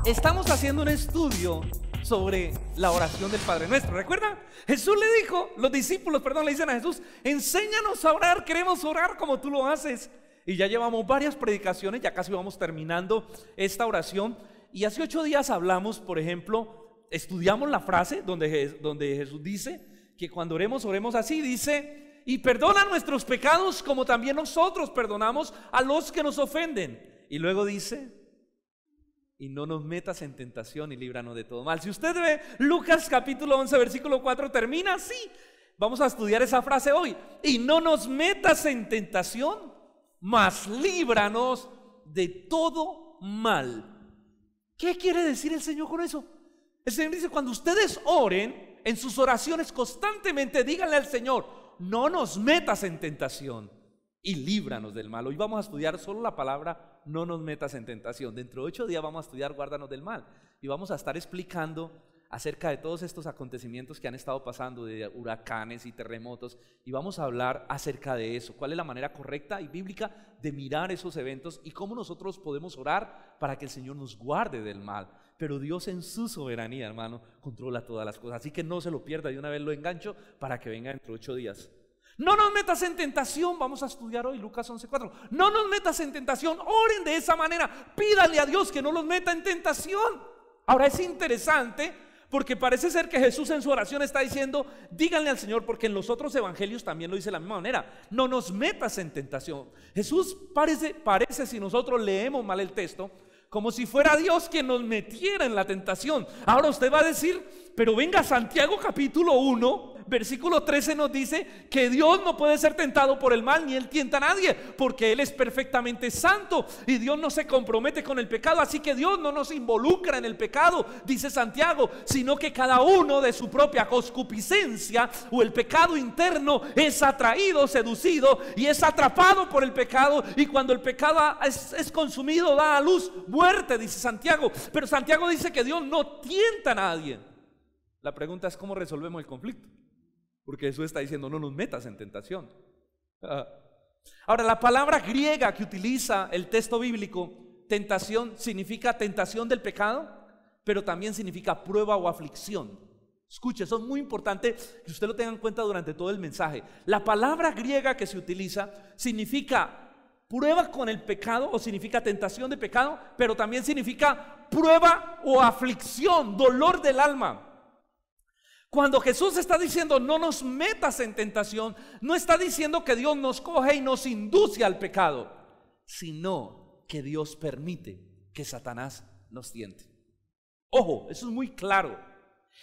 Estamos haciendo un estudio sobre la oración del Padre Nuestro. ¿Recuerdan? Jesús le dijo, los discípulos, le dicen a Jesús: enséñanos a orar, queremos orar como tú lo haces. Y ya llevamos varias predicaciones, ya casi vamos terminando esta oración. Y hace 8 días hablamos, por ejemplo, estudiamos la frase donde Jesús dice que cuando oremos así, dice: y perdona nuestros pecados como también nosotros perdonamos a los que nos ofenden. Y luego dice: y no nos metas en tentación y líbranos de todo mal. Si usted ve Lucas capítulo 11 versículo 4, termina así. Vamos a estudiar esa frase hoy: y no nos metas en tentación, mas líbranos de todo mal. ¿Qué quiere decir el Señor con eso? El Señor dice: cuando ustedes oren, en sus oraciones constantemente díganle al Señor: no nos metas en tentación y líbranos del mal. Hoy vamos a estudiar solo la palabra no nos metas en tentación. Dentro de 8 días vamos a estudiar guárdanos del mal. Y vamos a estar explicando acerca de todos estos acontecimientos que han estado pasando, de huracanes y terremotos. Y vamos a hablar acerca de eso. ¿Cuál es la manera correcta y bíblica de mirar esos eventos? Y cómo nosotros podemos orar para que el Señor nos guarde del mal. Pero Dios en su soberanía, hermano, controla todas las cosas. Así que no se lo pierda, de una vez lo engancho para que venga dentro de 8 días. No nos metas en tentación. Vamos a estudiar hoy Lucas 11:4. No nos metas en tentación. Oren de esa manera. Pídale a Dios que no los meta en tentación. Ahora es interesante porque parece ser que Jesús en su oración está diciendo: díganle al Señor, porque en los otros evangelios también lo dice de la misma manera: no nos metas en tentación. Jesús parece, si nosotros leemos mal el texto, como si fuera Dios quien nos metiera en la tentación. Ahora usted va a decir: pero venga, Santiago capítulo 1 versículo 13 nos dice que Dios no puede ser tentado por el mal, ni Él tienta a nadie, porque Él es perfectamente santo y Dios no se compromete con el pecado. Así que Dios no nos involucra en el pecado, dice Santiago, sino que cada uno de su propia concupiscencia o el pecado interno es atraído, seducido y es atrapado por el pecado, y cuando el pecado es consumido, da a luz muerte, dice Santiago. Pero Santiago dice que Dios no tienta a nadie. La pregunta es: ¿cómo resolvemos el conflicto? Porque Jesús está diciendo: no nos metas en tentación. Ahora, la palabra griega que utiliza el texto bíblico, tentación, significa tentación del pecado, pero también significa prueba o aflicción. Escuche, eso es muy importante que usted lo tenga en cuenta durante todo el mensaje. La palabra griega que se utiliza significa prueba con el pecado, o significa tentación de pecado, pero también significa prueba o aflicción, dolor del alma. Cuando Jesús está diciendo no nos metas en tentación, no está diciendo que Dios nos coge y nos induce al pecado, sino que Dios permite que Satanás nos tiente. Ojo, eso es muy claro.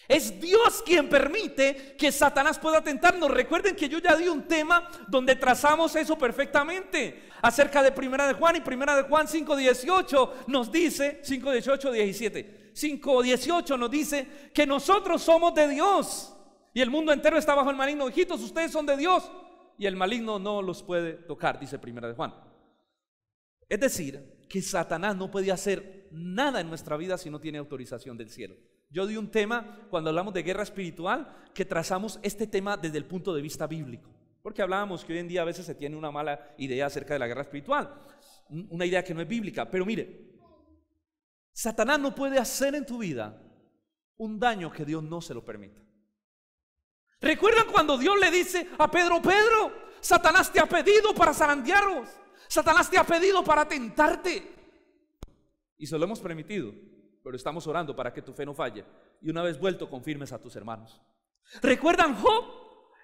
Es Dios quien permite que Satanás pueda tentarnos. Recuerden que yo ya di un tema donde trazamos eso perfectamente, acerca de Primera de Juan, y Primera de Juan 5:18 nos dice, 5:18 nos dice que nosotros somos de Dios y el mundo entero está bajo el maligno. Hijitos, ustedes son de Dios y el maligno no los puede tocar, dice Primera de Juan. Es decir, que Satanás no puede hacer nada en nuestra vida si no tiene autorización del cielo. Yo di un tema cuando hablamos de guerra espiritual, que trazamos este tema desde el punto de vista bíblico, porque hablábamos que hoy en día a veces se tiene una mala idea acerca de la guerra espiritual, una idea que no es bíblica. Pero mire, Satanás no puede hacer en tu vida un daño que Dios no se lo permita. ¿Recuerdan cuando Dios le dice a Pedro: Pedro, Satanás te ha pedido para zarandearos, Satanás te ha pedido para tentarte? Y se lo hemos permitido, pero estamos orando para que tu fe no falle, y una vez vuelto confirmes a tus hermanos. ¿Recuerdan Job?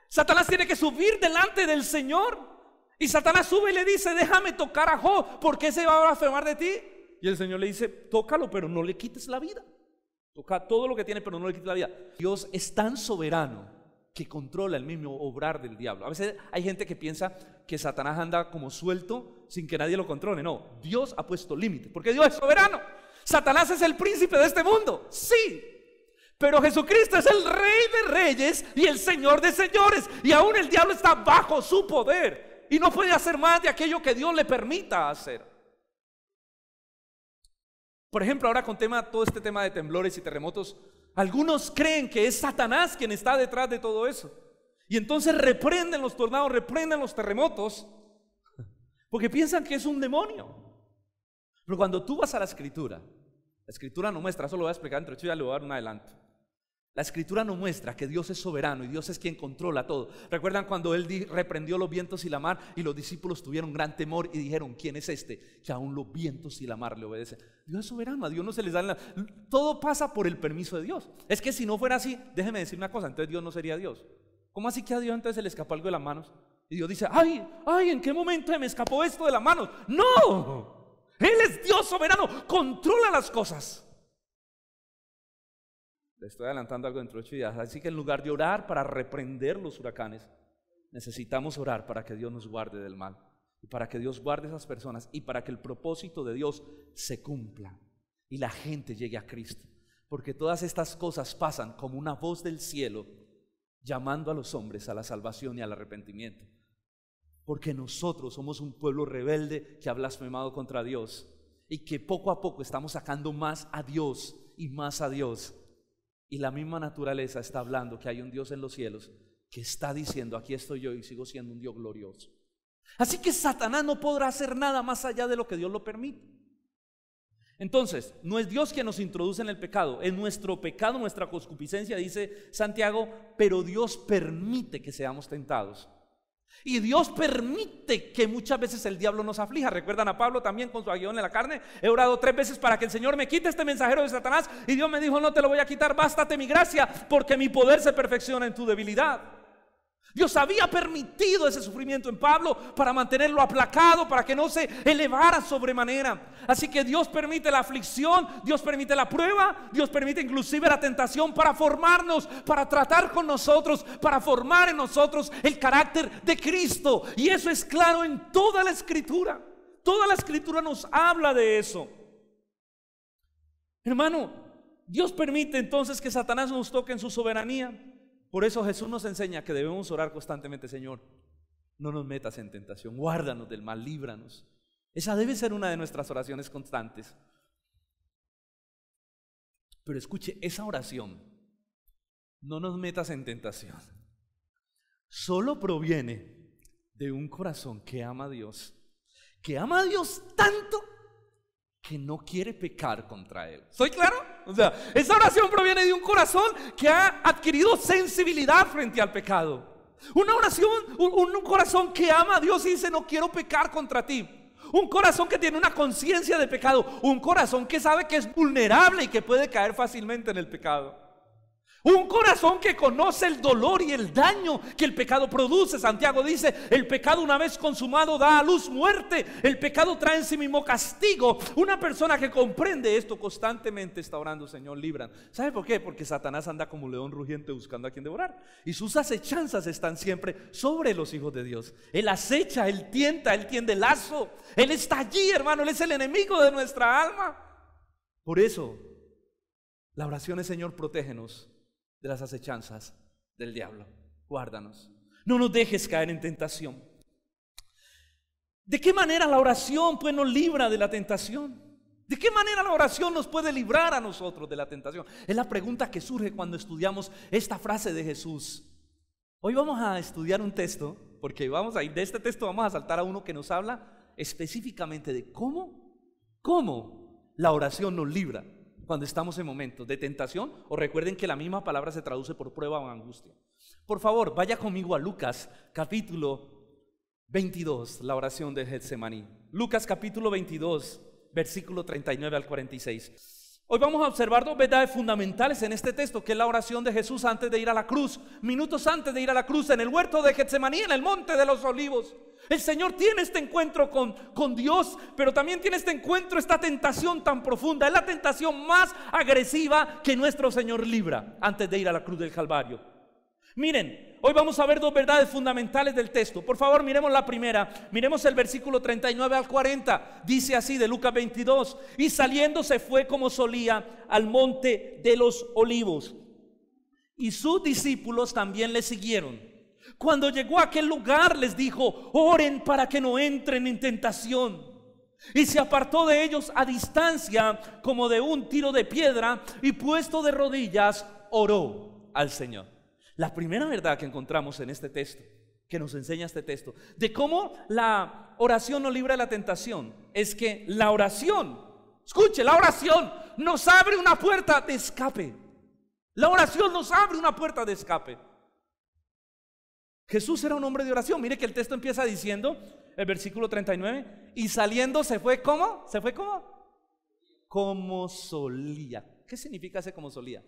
Satanás tiene que subir delante del Señor, y Satanás sube y le dice: déjame tocar a Job, porque se va a blasfemar de ti. Y el Señor le dice: tócalo, pero no le quites la vida. Toca todo lo que tiene, pero no le quites la vida. Dios es tan soberano que controla el mismo obrar del diablo. A veces hay gente que piensa que Satanás anda como suelto sin que nadie lo controle. No, Dios ha puesto límites, porque Dios es soberano. Satanás es el príncipe de este mundo, sí, pero Jesucristo es el Rey de reyes y el Señor de señores, y aún el diablo está bajo su poder y no puede hacer más de aquello que Dios le permita hacer. Por ejemplo, ahora con todo este tema de temblores y terremotos, algunos creen que es Satanás quien está detrás de todo eso, y entonces reprenden los tornados, reprenden los terremotos, porque piensan que es un demonio. Pero cuando tú vas a la Escritura La escritura no muestra, eso lo voy a explicar entre ocho, ya le voy a dar un adelanto. La escritura no muestra que Dios es soberano y Dios es quien controla todo. ¿Recuerdan cuando Él reprendió los vientos y la mar y los discípulos tuvieron gran temor y dijeron, ¿quién es este que aún los vientos y la mar le obedecen? Dios es soberano, a Dios no se les da todo pasa por el permiso de Dios. Es que si no fuera así, déjeme decir una cosa, entonces Dios no sería Dios. ¿Cómo así que a Dios entonces se le escapó algo de las manos? Y Dios dice, ay, ¿en qué momento se me escapó esto de las manos? ¡No! Él es Dios soberano, controla las cosas. Le estoy adelantando algo dentro de 8 días. Así que en lugar de orar para reprender los huracanes, necesitamos orar para que Dios nos guarde del mal. Y para que Dios guarde a esas personas. Y para que el propósito de Dios se cumpla. Y la gente llegue a Cristo. Porque todas estas cosas pasan como una voz del cielo, llamando a los hombres a la salvación y al arrepentimiento. Porque nosotros somos un pueblo rebelde que ha blasfemado contra Dios. Y que poco a poco estamos sacando más a Dios y más a Dios. Y la misma naturaleza está hablando que hay un Dios en los cielos que está diciendo, aquí estoy yo y sigo siendo un Dios glorioso. Así que Satanás no podrá hacer nada más allá de lo que Dios lo permite. Entonces, no es Dios quien nos introduce en el pecado, es nuestro pecado, nuestra concupiscencia, dice Santiago, pero Dios permite que seamos tentados. Y Dios permite que muchas veces el diablo nos aflija. Recuerdan a Pablo también con su aguijón en la carne. He orado 3 veces para que el Señor me quite este mensajero de Satanás. Y Dios me dijo, no te lo voy a quitar, bástate mi gracia, porque mi poder se perfecciona en tu debilidad. Dios había permitido ese sufrimiento en Pablo para mantenerlo aplacado, para que no se elevara sobremanera. Así que Dios permite la aflicción, Dios permite la prueba, Dios permite inclusive la tentación para formarnos, para tratar con nosotros, para formar en nosotros el carácter de Cristo. Y eso es claro en toda la Escritura. Toda la Escritura nos habla de eso. Hermano, Dios permite entonces que Satanás nos toque en su soberanía. Por eso Jesús nos enseña que debemos orar constantemente, Señor, no nos metas en tentación, guárdanos del mal, líbranos. Esa debe ser una de nuestras oraciones constantes. Pero escuche, esa oración, no nos metas en tentación, solo proviene de un corazón que ama a Dios tanto que no quiere pecar contra Él. ¿Soy claro? O sea, esa oración proviene de un corazón que ha adquirido sensibilidad frente al pecado. Una oración, un corazón que ama a Dios y dice, no quiero pecar contra ti. Un corazón que tiene una conciencia de pecado. Un corazón que sabe que es vulnerable y que puede caer fácilmente en el pecado. Un corazón que conoce el dolor y el daño que el pecado produce. Santiago dice, el pecado una vez consumado da a luz muerte. El pecado trae en sí mismo castigo. Una persona que comprende esto constantemente está orando, Señor, líbranos. ¿Sabe por qué? Porque Satanás anda como un león rugiente buscando a quien devorar. Y sus acechanzas están siempre sobre los hijos de Dios. Él acecha, Él tienta, Él tiende lazo. Él está allí, hermano, Él es el enemigo de nuestra alma. Por eso, la oración es, Señor, protégenos de las acechanzas del diablo, guárdanos, no nos dejes caer en tentación. ¿De qué manera la oración pues nos libra de la tentación? ¿De qué manera la oración nos puede librar a nosotros de la tentación? Es la pregunta que surge cuando estudiamos esta frase de Jesús. Hoy vamos a estudiar un texto, porque vamos a ir de este texto, vamos a saltar a uno que nos habla específicamente de cómo la oración nos libra cuando estamos en momentos de tentación, o recuerden que la misma palabra se traduce por prueba o angustia. Por favor, vaya conmigo a Lucas capítulo 22, la oración de Getsemaní. Lucas capítulo 22, versículo 39 al 46. Hoy vamos a observar 2 verdades fundamentales en este texto, que es la oración de Jesús antes de ir a la cruz, minutos antes de ir a la cruz, en el huerto de Getsemaní, en el monte de los olivos. El Señor tiene este encuentro con Dios, pero también tiene este encuentro, esta tentación tan profunda. Es la tentación más agresiva que nuestro Señor libra antes de ir a la cruz del Calvario. Miren, hoy vamos a ver 2 verdades fundamentales del texto. Por favor, miremos la primera. Miremos el versículo 39 al 40. Dice así de Lucas 22: y saliendo se fue como solía al monte de los olivos, y sus discípulos también le siguieron. Cuando llegó a aquel lugar les dijo: oren para que no entren en tentación. Y se apartó de ellos a distancia como de un tiro de piedra, y puesto de rodillas oró al Señor. La primera verdad que encontramos en este texto, que nos enseña este texto, de cómo la oración nos libra de la tentación, es que la oración Escuche, la oración nos abre una puerta de escape. La oración nos abre una puerta de escape. Jesús era un hombre de oración. Mire que el texto empieza diciendo, el versículo 39, y saliendo se fue, ¿cómo? ¿Se fue cómo? Como solía. ¿Qué significa ese como solía?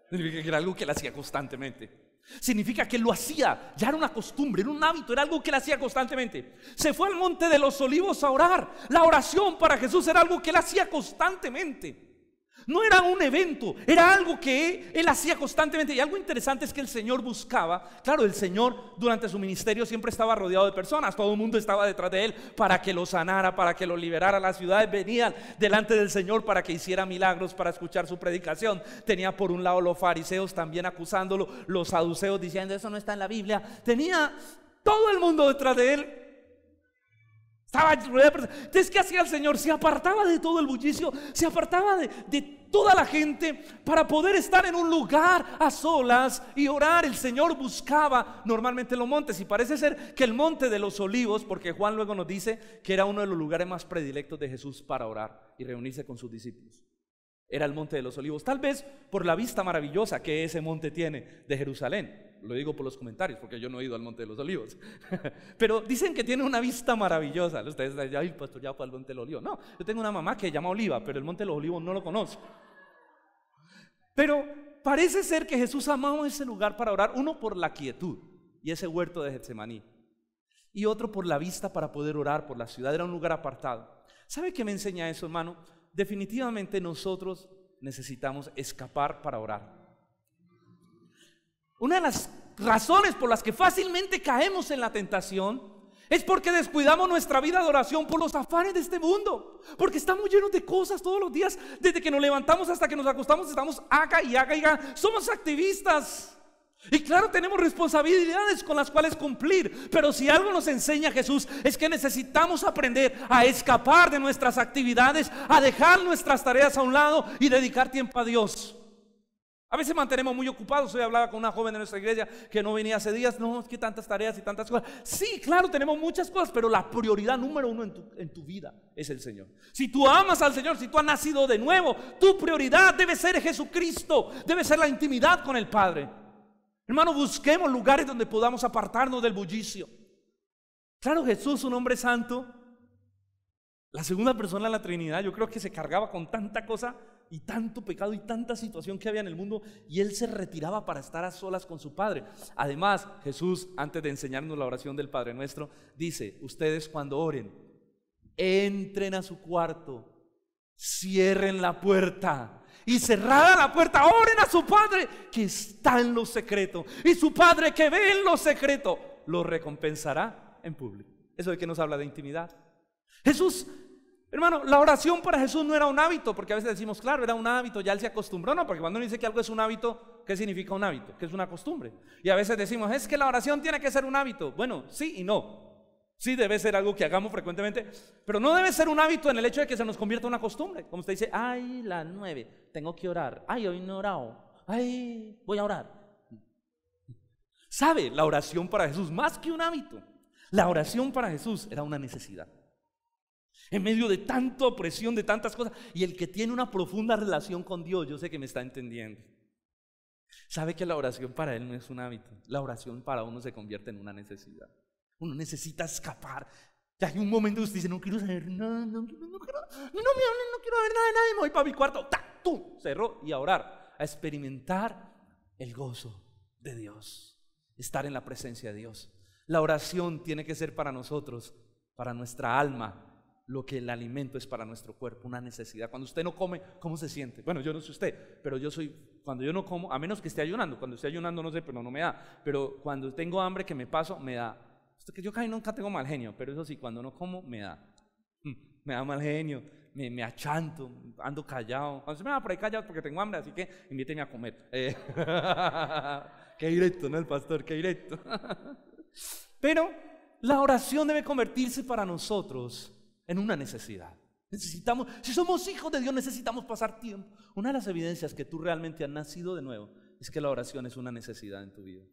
Significa que era algo que él hacía constantemente. Significa que lo hacía, ya era una costumbre, era un hábito, era algo que él hacía constantemente. Se fue al monte de los olivos a orar. La oración para Jesús era algo que él hacía constantemente. No era un evento, era algo que él hacía constantemente. Y algo interesante es que el Señor buscaba, claro, el Señor durante su ministerio siempre estaba rodeado de personas. Todo el mundo estaba detrás de él para que lo sanara, para que lo liberara. Las ciudades venían delante del Señor para que hiciera milagros, para escuchar su predicación. Tenía por un lado los fariseos también acusándolo, los saduceos diciendo eso no está en la Biblia. Tenía todo el mundo detrás de él. Estaba rodeado de personas. Entonces, ¿qué hacía el Señor? Se apartaba de todo el bullicio, se apartaba de toda la gente para poder estar en un lugar a solas y orar. El Señor buscaba normalmente los montes, y parece ser que el monte de los olivos, porque Juan luego nos dice que era uno de los lugares más predilectos de Jesús para orar y reunirse con sus discípulos. Era el monte de los olivos, tal vez por la vista maravillosa que ese monte tiene de Jerusalén. Lo digo por los comentarios, porque yo no he ido al monte de los olivos. Pero dicen que tiene una vista maravillosa. Ustedes dicen, ay, pastor, ya fue al monte de los olivos. No, yo tengo una mamá que se llama Oliva, pero el monte de los olivos no lo conozco. Pero parece ser que Jesús amaba ese lugar para orar. Uno, por la quietud y ese huerto de Getsemaní, y otro por la vista para poder orar por la ciudad. Era un lugar apartado. ¿Sabe qué me enseña eso, hermano? Definitivamente nosotros necesitamos escapar para orar. Una de las razones por las que fácilmente caemos en la tentación es porque descuidamos nuestra vida de oración por los afanes de este mundo. Porque estamos llenos de cosas todos los días. Desde que nos levantamos hasta que nos acostamos estamos haga y haga y haga. Somos activistas. Y claro, tenemos responsabilidades con las cuales cumplir. Pero si algo nos enseña Jesús es que necesitamos aprender a escapar de nuestras actividades, a dejar nuestras tareas a un lado y dedicar tiempo a Dios. A veces mantenemos muy ocupados. Hoy hablaba con una joven de nuestra iglesia que no venía hace días. No, es que tantas tareas y tantas cosas. Sí, claro, tenemos muchas cosas, pero la prioridad número uno en tu vida es el Señor. Si tú amas al Señor, si tú has nacido de nuevo, tu prioridad debe ser Jesucristo, debe ser la intimidad con el Padre. Hermano, busquemos lugares donde podamos apartarnos del bullicio. Claro, Jesús, un hombre santo, la segunda persona de la Trinidad, yo creo que se cargaba con tanta cosa y tanto pecado y tanta situación que había en el mundo, y él se retiraba para estar a solas con su Padre. Además, Jesús, antes de enseñarnos la oración del Padre Nuestro, dice: ustedes cuando oren, entren a su cuarto, cierren la puerta, y cerrada la puerta, oren a su Padre que está en lo secreto, y su Padre que ve en lo secreto lo recompensará en público. Eso de que nos habla de intimidad. Jesús, hermano, la oración para Jesús no era un hábito, porque a veces decimos, claro, era un hábito, ya él se acostumbró. No, porque cuando uno dice que algo es un hábito, ¿qué significa un hábito? Que es una costumbre. Y a veces decimos, es que la oración tiene que ser un hábito. Bueno, sí y no. Sí debe ser algo que hagamos frecuentemente, pero no debe ser un hábito en el hecho de que se nos convierta en una costumbre. Como usted dice, ay, las 9, tengo que orar. Ay, hoy no he orado. Ay, voy a orar. ¿Sabe? La oración para Jesús, más que un hábito, la oración para Jesús era una necesidad. En medio de tanta opresión, de tantas cosas, y el que tiene una profunda relación con Dios, yo sé que me está entendiendo. Sabe que la oración para él no es un hábito. La oración para uno se convierte en una necesidad. Uno necesita escapar. Ya hay un momento que usted dice, no quiero saber nada, no quiero ver nada de nadie, me voy para mi cuarto, ¡tac! ¡Tum! Cerró, y a orar, a experimentar el gozo de Dios, estar en la presencia de Dios. La oración tiene que ser para nosotros, para nuestra alma, lo que el alimento es para nuestro cuerpo, una necesidad. Cuando usted no come, ¿cómo se siente? Bueno, yo no sé usted, pero cuando yo no como, a menos que esté ayunando, cuando esté ayunando no sé, pero no me da. Pero cuando tengo hambre que me paso, me da. Yo casi nunca tengo mal genio, pero eso sí, cuando no como, me da. Me da mal genio, me achanto, ando callado. Cuando se me va por ahí callado porque tengo hambre, así que invíteme a comer. Qué directo, ¿no? El pastor, qué directo. Pero la oración debe convertirse para nosotros en una necesidad. Necesitamos, si somos hijos de Dios, necesitamos pasar tiempo. Una de las evidencias que tú realmente has nacido de nuevo es que la oración es una necesidad en tu vida.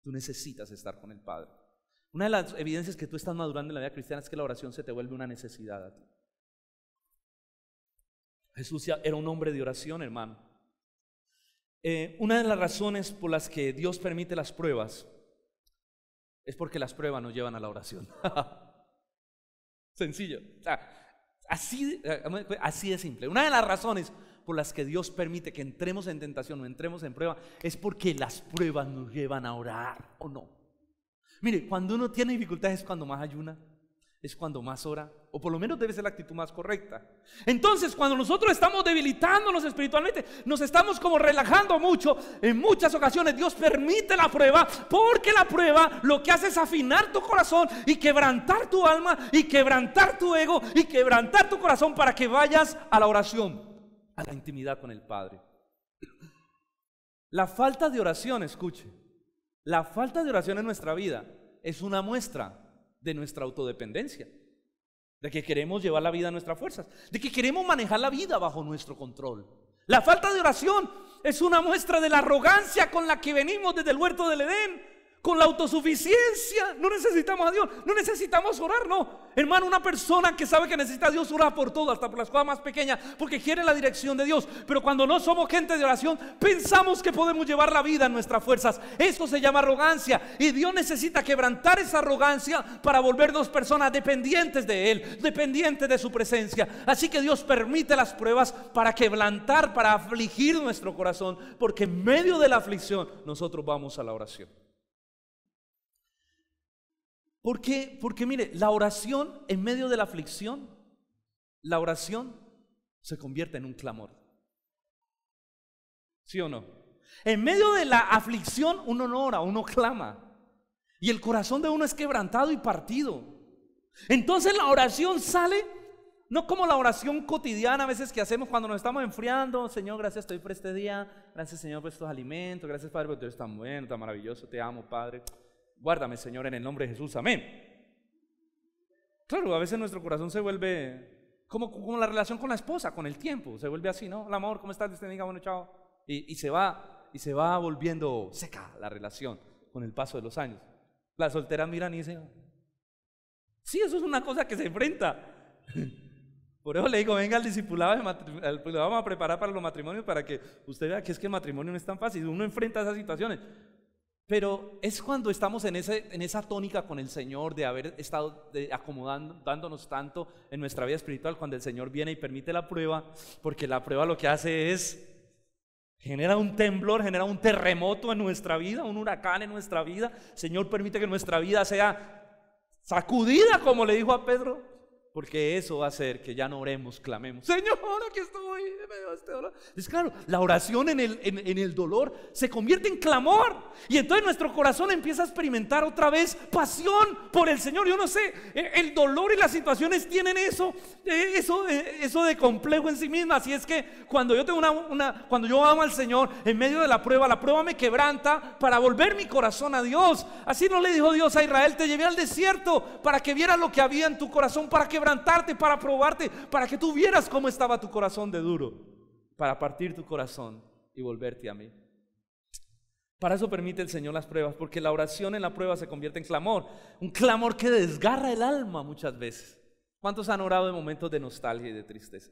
Tú necesitas estar con el Padre. Una de las evidencias que tú estás madurando en la vida cristiana es que la oración se te vuelve una necesidad a ti. Jesús ya era un hombre de oración, hermano. Una de las razones por las que Dios permite las pruebas es porque las pruebas nos llevan a la oración. Sencillo. O sea, así de simple. Una de las razones por las que Dios permite que entremos en tentación o entremos en prueba es porque las pruebas nos llevan a orar, ¿o no? Mire, cuando uno tiene dificultades es cuando más ayuna, es cuando más ora, o por lo menos debe ser la actitud más correcta. Entonces, cuando nosotros estamos debilitándonos espiritualmente, nos estamos como relajando mucho, en muchas ocasiones Dios permite la prueba, porque la prueba lo que hace es afinar tu corazón y quebrantar tu alma y quebrantar tu ego y quebrantar tu corazón para que vayas a la oración, a la intimidad con el Padre. La falta de oración, escuche, la falta de oración en nuestra vida es una muestra de nuestra autodependencia, de que queremos llevar la vida a nuestras fuerzas, de que queremos manejar la vida bajo nuestro control. La falta de oración es una muestra de la arrogancia con la que venimos desde el huerto del Edén, con la autosuficiencia. No necesitamos a Dios, no necesitamos orar, no. Hermano, una persona que sabe que necesita a Dios ora por todo, hasta por las cosas más pequeñas, porque quiere la dirección de Dios. Pero cuando no somos gente de oración, pensamos que podemos llevar la vida en nuestras fuerzas. Esto se llama arrogancia, y Dios necesita quebrantar esa arrogancia para volvernos personas dependientes de Él, dependientes de su presencia. Así que Dios permite las pruebas para quebrantar, para afligir nuestro corazón, porque en medio de la aflicción nosotros vamos a la oración. Porque mire, la oración en medio de la aflicción, la oración se convierte en un clamor. ¿Sí o no? En medio de la aflicción uno no ora, uno clama. Y el corazón de uno es quebrantado y partido. Entonces la oración sale, no como la oración cotidiana a veces que hacemos cuando nos estamos enfriando. Señor, gracias te doy por este día. Gracias, Señor, por estos alimentos. Gracias, Padre, porque tú eres tan bueno, tan maravilloso. Te amo, Padre. Guárdame, Señor, en el nombre de Jesús, amén. Claro, a veces nuestro corazón se vuelve como la relación con la esposa, con el tiempo, se vuelve así, ¿no? Hola, amor, ¿cómo estás? Dios te bendiga, bueno, chao. Y se va volviendo seca la relación con el paso de los años. Las solteras miran y dicen, sí, eso es una cosa que se enfrenta. Por eso le digo, venga al discipulado, lo vamos a preparar para los matrimonios, para que usted vea que es que el matrimonio no es tan fácil, uno enfrenta esas situaciones. Pero es cuando estamos en esa tónica con el Señor de haber estado acomodándonos tanto en nuestra vida espiritual, cuando el Señor viene y permite la prueba, porque la prueba lo que hace es genera un temblor, genera un terremoto en nuestra vida, un huracán en nuestra vida. El Señor permite que nuestra vida sea sacudida, como le dijo a Pedro, porque eso va a hacer que ya no oremos, clamemos, Señor, aquí estoy en medio de este dolor. Es claro, la oración en el dolor se convierte en clamor, y entonces nuestro corazón empieza a experimentar otra vez pasión por el Señor. Yo no sé, el dolor y las situaciones tienen eso de complejo en sí mismas. Así es que cuando yo tengo cuando yo amo al Señor en medio de la prueba me quebranta para volver mi corazón a Dios. Así no le dijo Dios a Israel: te llevé al desierto para que vieras lo que había en tu corazón, para quebrantarte, para probarte, para que tú vieras cómo estaba tu corazón de duro, para partir tu corazón y volverte a mí. Para eso permite el Señor las pruebas, porque la oración en la prueba se convierte en clamor, un clamor que desgarra el alma muchas veces. ¿Cuántos han orado en momentos de nostalgia y de tristeza?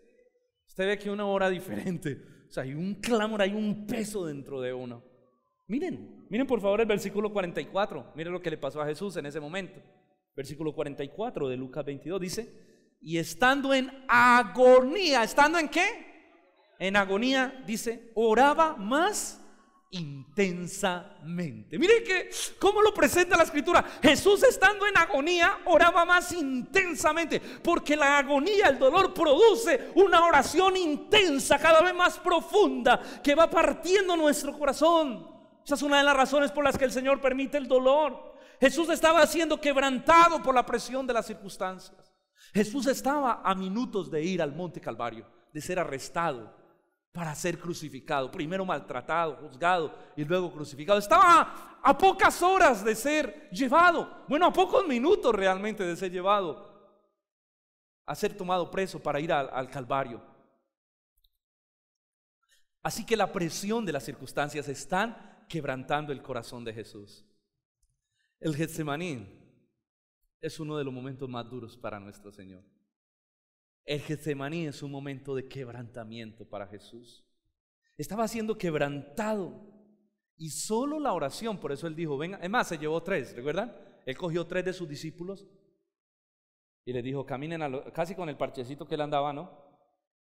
Usted ve que uno ora diferente, o sea, hay un clamor, hay un peso dentro de uno. Miren por favor el versículo 44, miren lo que le pasó a Jesús en ese momento. Versículo 44 de Lucas 22 dice: y estando en agonía, ¿estando en qué? En agonía, dice, oraba más intensamente. Miren que cómo lo presenta la escritura. Jesús, estando en agonía, oraba más intensamente, porque la agonía, el dolor, produce una oración intensa, cada vez más profunda, que va partiendo nuestro corazón. Esa es una de las razones por las que el Señor permite el dolor. Jesús estaba siendo quebrantado por la presión de las circunstancias. Jesús estaba a minutos de ir al monte Calvario, de ser arrestado para ser crucificado, primero maltratado, juzgado y luego crucificado. Estaba a pocas horas de ser llevado, bueno, a pocos minutos realmente de ser llevado, a ser tomado preso para ir al Calvario. Así que la presión de las circunstancias están quebrantando el corazón de Jesús. El Getsemaní es uno de los momentos más duros para nuestro Señor. El Getsemaní es un momento de quebrantamiento para Jesús. Estaba siendo quebrantado y solo la oración, por eso él dijo, venga, es más, se llevó 3, ¿recuerdan? Él cogió 3 de sus discípulos y les dijo, caminen casi con el parchecito que él andaba, ¿no?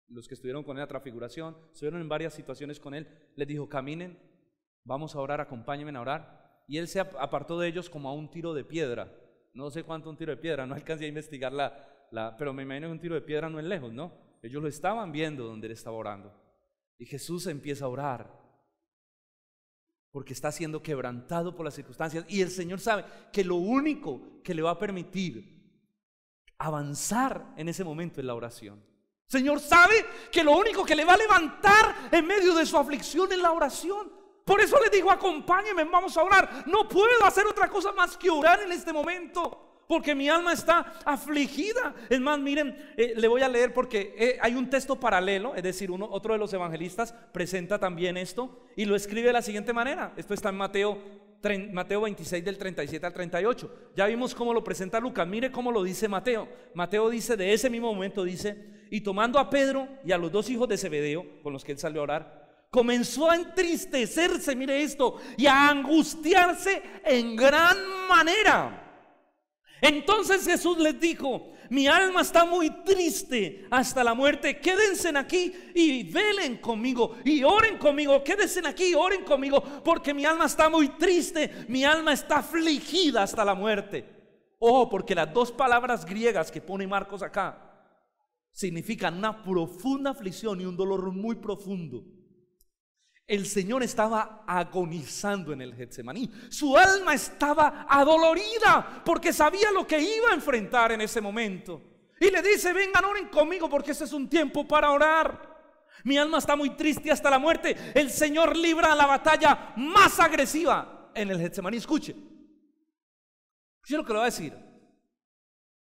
Los que estuvieron con él a transfiguración, estuvieron en varias situaciones con él, les dijo, caminen, vamos a orar, acompáñenme a orar. Y él se apartó de ellos como a un tiro de piedra. No sé cuánto un tiro de piedra, no alcancé a investigar pero me imagino que un tiro de piedra no es lejos, ¿no? Ellos lo estaban viendo donde él estaba orando. Y Jesús empieza a orar porque está siendo quebrantado por las circunstancias. Y el Señor sabe que lo único que le va a permitir avanzar en ese momento es la oración. El Señor sabe que lo único que le va a levantar en medio de su aflicción es la oración. Por eso le dijo, acompáñenme, vamos a orar. No puedo hacer otra cosa más que orar en este momento, porque mi alma está afligida. Es más, miren, le voy a leer porque hay un texto paralelo, es decir, otro de los evangelistas presenta también esto y lo escribe de la siguiente manera. Esto está en Mateo 26 del 37 al 38. Ya vimos cómo lo presenta Lucas, mire cómo lo dice Mateo. Mateo dice, de ese mismo momento dice, y tomando a Pedro y a los 2 hijos de Zebedeo, con los que él salió a orar, comenzó a entristecerse, mire esto, y a angustiarse en gran manera. Entonces Jesús les dijo, mi alma está muy triste hasta la muerte, quédense aquí y velen conmigo y oren conmigo, quédense aquí y oren conmigo, porque mi alma está muy triste, mi alma está afligida hasta la muerte. Ojo, porque las 2 palabras griegas que pone Marcos acá significan una profunda aflicción y un dolor muy profundo. El Señor estaba agonizando en el Getsemaní. Su alma estaba adolorida porque sabía lo que iba a enfrentar en ese momento. Y le dice, vengan, oren conmigo porque este es un tiempo para orar. Mi alma está muy triste hasta la muerte. El Señor libra la batalla más agresiva en el Getsemaní. Escuche lo que le voy a decir.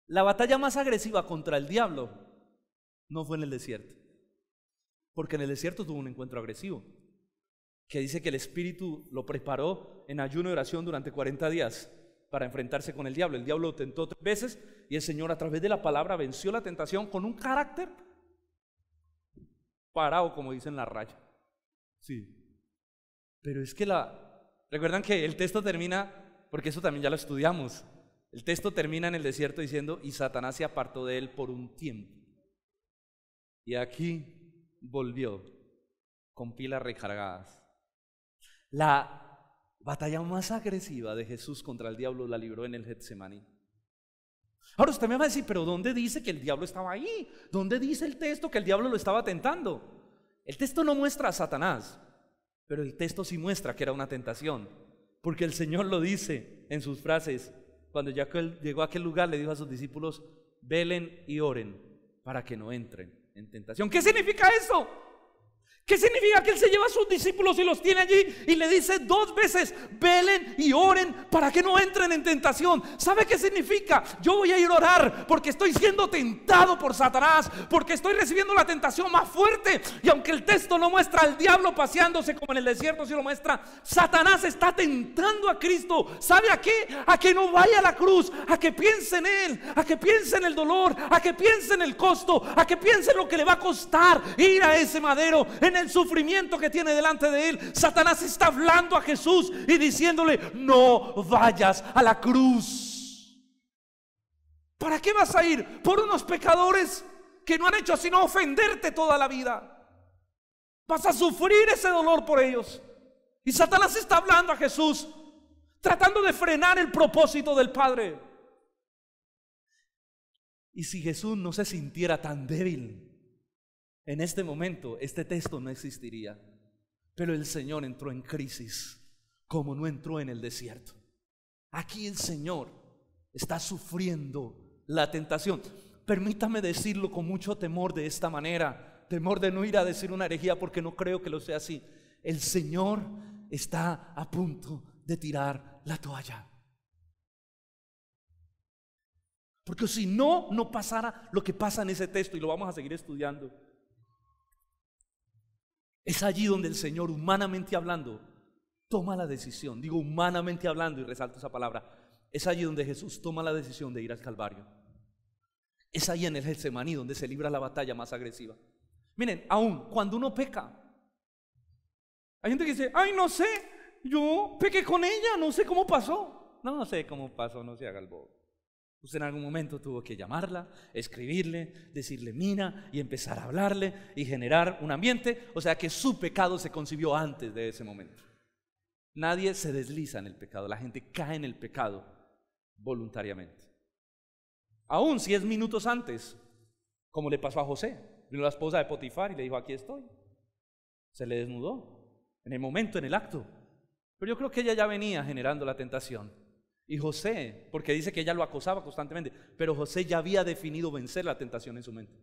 La batalla más agresiva contra el diablo no fue en el desierto, porque en el desierto tuvo un encuentro agresivo, que dice que el Espíritu lo preparó en ayuno y oración durante 40 días para enfrentarse con el diablo. El diablo lo tentó 3 veces y el Señor a través de la palabra venció la tentación con un carácter parado, como dicen la raya. Sí. Pero es que recuerdan que el texto termina, porque eso también ya lo estudiamos, el texto termina en el desierto diciendo, y Satanás se apartó de él por un tiempo. Y aquí volvió con pilas recargadas. La batalla más agresiva de Jesús contra el diablo la libró en el Getsemaní. Ahora usted me va a decir, pero ¿dónde dice que el diablo estaba ahí? ¿Dónde dice el texto que el diablo lo estaba tentando? El texto no muestra a Satanás, pero el texto sí muestra que era una tentación, porque el Señor lo dice en sus frases. Cuando ya llegó a aquel lugar le dijo a sus discípulos, velen y oren para que no entren en tentación. ¿Qué significa eso? ¿Qué significa que Él se lleva a sus discípulos y los tiene allí y le dice 2 veces, velen y oren para que no entren en tentación? ¿Sabe qué significa? Yo voy a ir a orar porque estoy siendo tentado por Satanás, porque estoy recibiendo la tentación más fuerte. Y aunque el texto no muestra al diablo paseándose como en el desierto, sí lo muestra, Satanás está tentando a Cristo. ¿Sabe a qué? A que no vaya a la cruz, a que piense en Él, a que piense en el dolor, a que piense en el costo, a que piense en lo que le va a costar ir a ese madero, en el sufrimiento que tiene delante de él. Satanás está hablando a Jesús y diciéndole, no vayas a la cruz. ¿Para qué vas a ir? Por unos pecadores que no han hecho sino ofenderte toda la vida. Vas a sufrir ese dolor por ellos. Y Satanás está hablando a Jesús, tratando de frenar el propósito del Padre. Y si Jesús no se sintiera tan débil, en este momento este texto no existiría. Pero el Señor entró en crisis como no entró en el desierto. Aquí el Señor está sufriendo la tentación. Permítame decirlo con mucho temor de esta manera, temor de no ir a decir una herejía, porque no creo que lo sea así. El Señor está a punto de tirar la toalla, porque si no, no pasara lo que pasa en ese texto, y lo vamos a seguir estudiando. Es allí donde el Señor, humanamente hablando, toma la decisión. Digo humanamente hablando y resalto esa palabra. Es allí donde Jesús toma la decisión de ir al Calvario. Es ahí en el Getsemaní donde se libra la batalla más agresiva. Miren, aún cuando uno peca, hay gente que dice, ay, no sé, yo pequé con ella, no sé cómo pasó. No sé cómo pasó, no se haga el bobo. Usted en algún momento tuvo que llamarla, escribirle, decirle mira y empezar a hablarle y generar un ambiente. O sea que su pecado se concibió antes de ese momento. Nadie se desliza en el pecado, la gente cae en el pecado voluntariamente. Aún si es minutos antes, como le pasó a José. Vino la esposa de Potifar y le dijo, aquí estoy. Se le desnudó en el momento, en el acto. Pero yo creo que ella ya venía generando la tentación. Y José, porque dice que ella lo acosaba constantemente, pero José ya había definido vencer la tentación en su mente,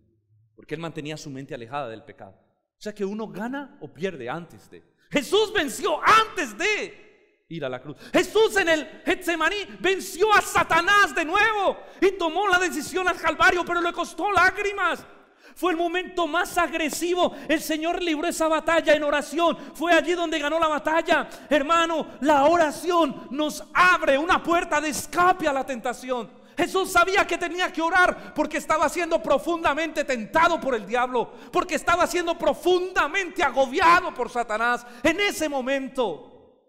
porque él mantenía su mente alejada del pecado. O sea que uno gana o pierde antes de. Jesús venció antes de ir a la cruz. Jesús en el Getsemaní venció a Satanás de nuevo y tomó la decisión al Calvario, pero le costó lágrimas. Fue el momento más agresivo. El Señor libró esa batalla en oración. Fue allí donde ganó la batalla. Hermano, la oración nos abre una puerta de escape a la tentación. Jesús sabía que tenía que orar porque estaba siendo profundamente tentado por el diablo, porque estaba siendo profundamente agobiado por Satanás en ese momento.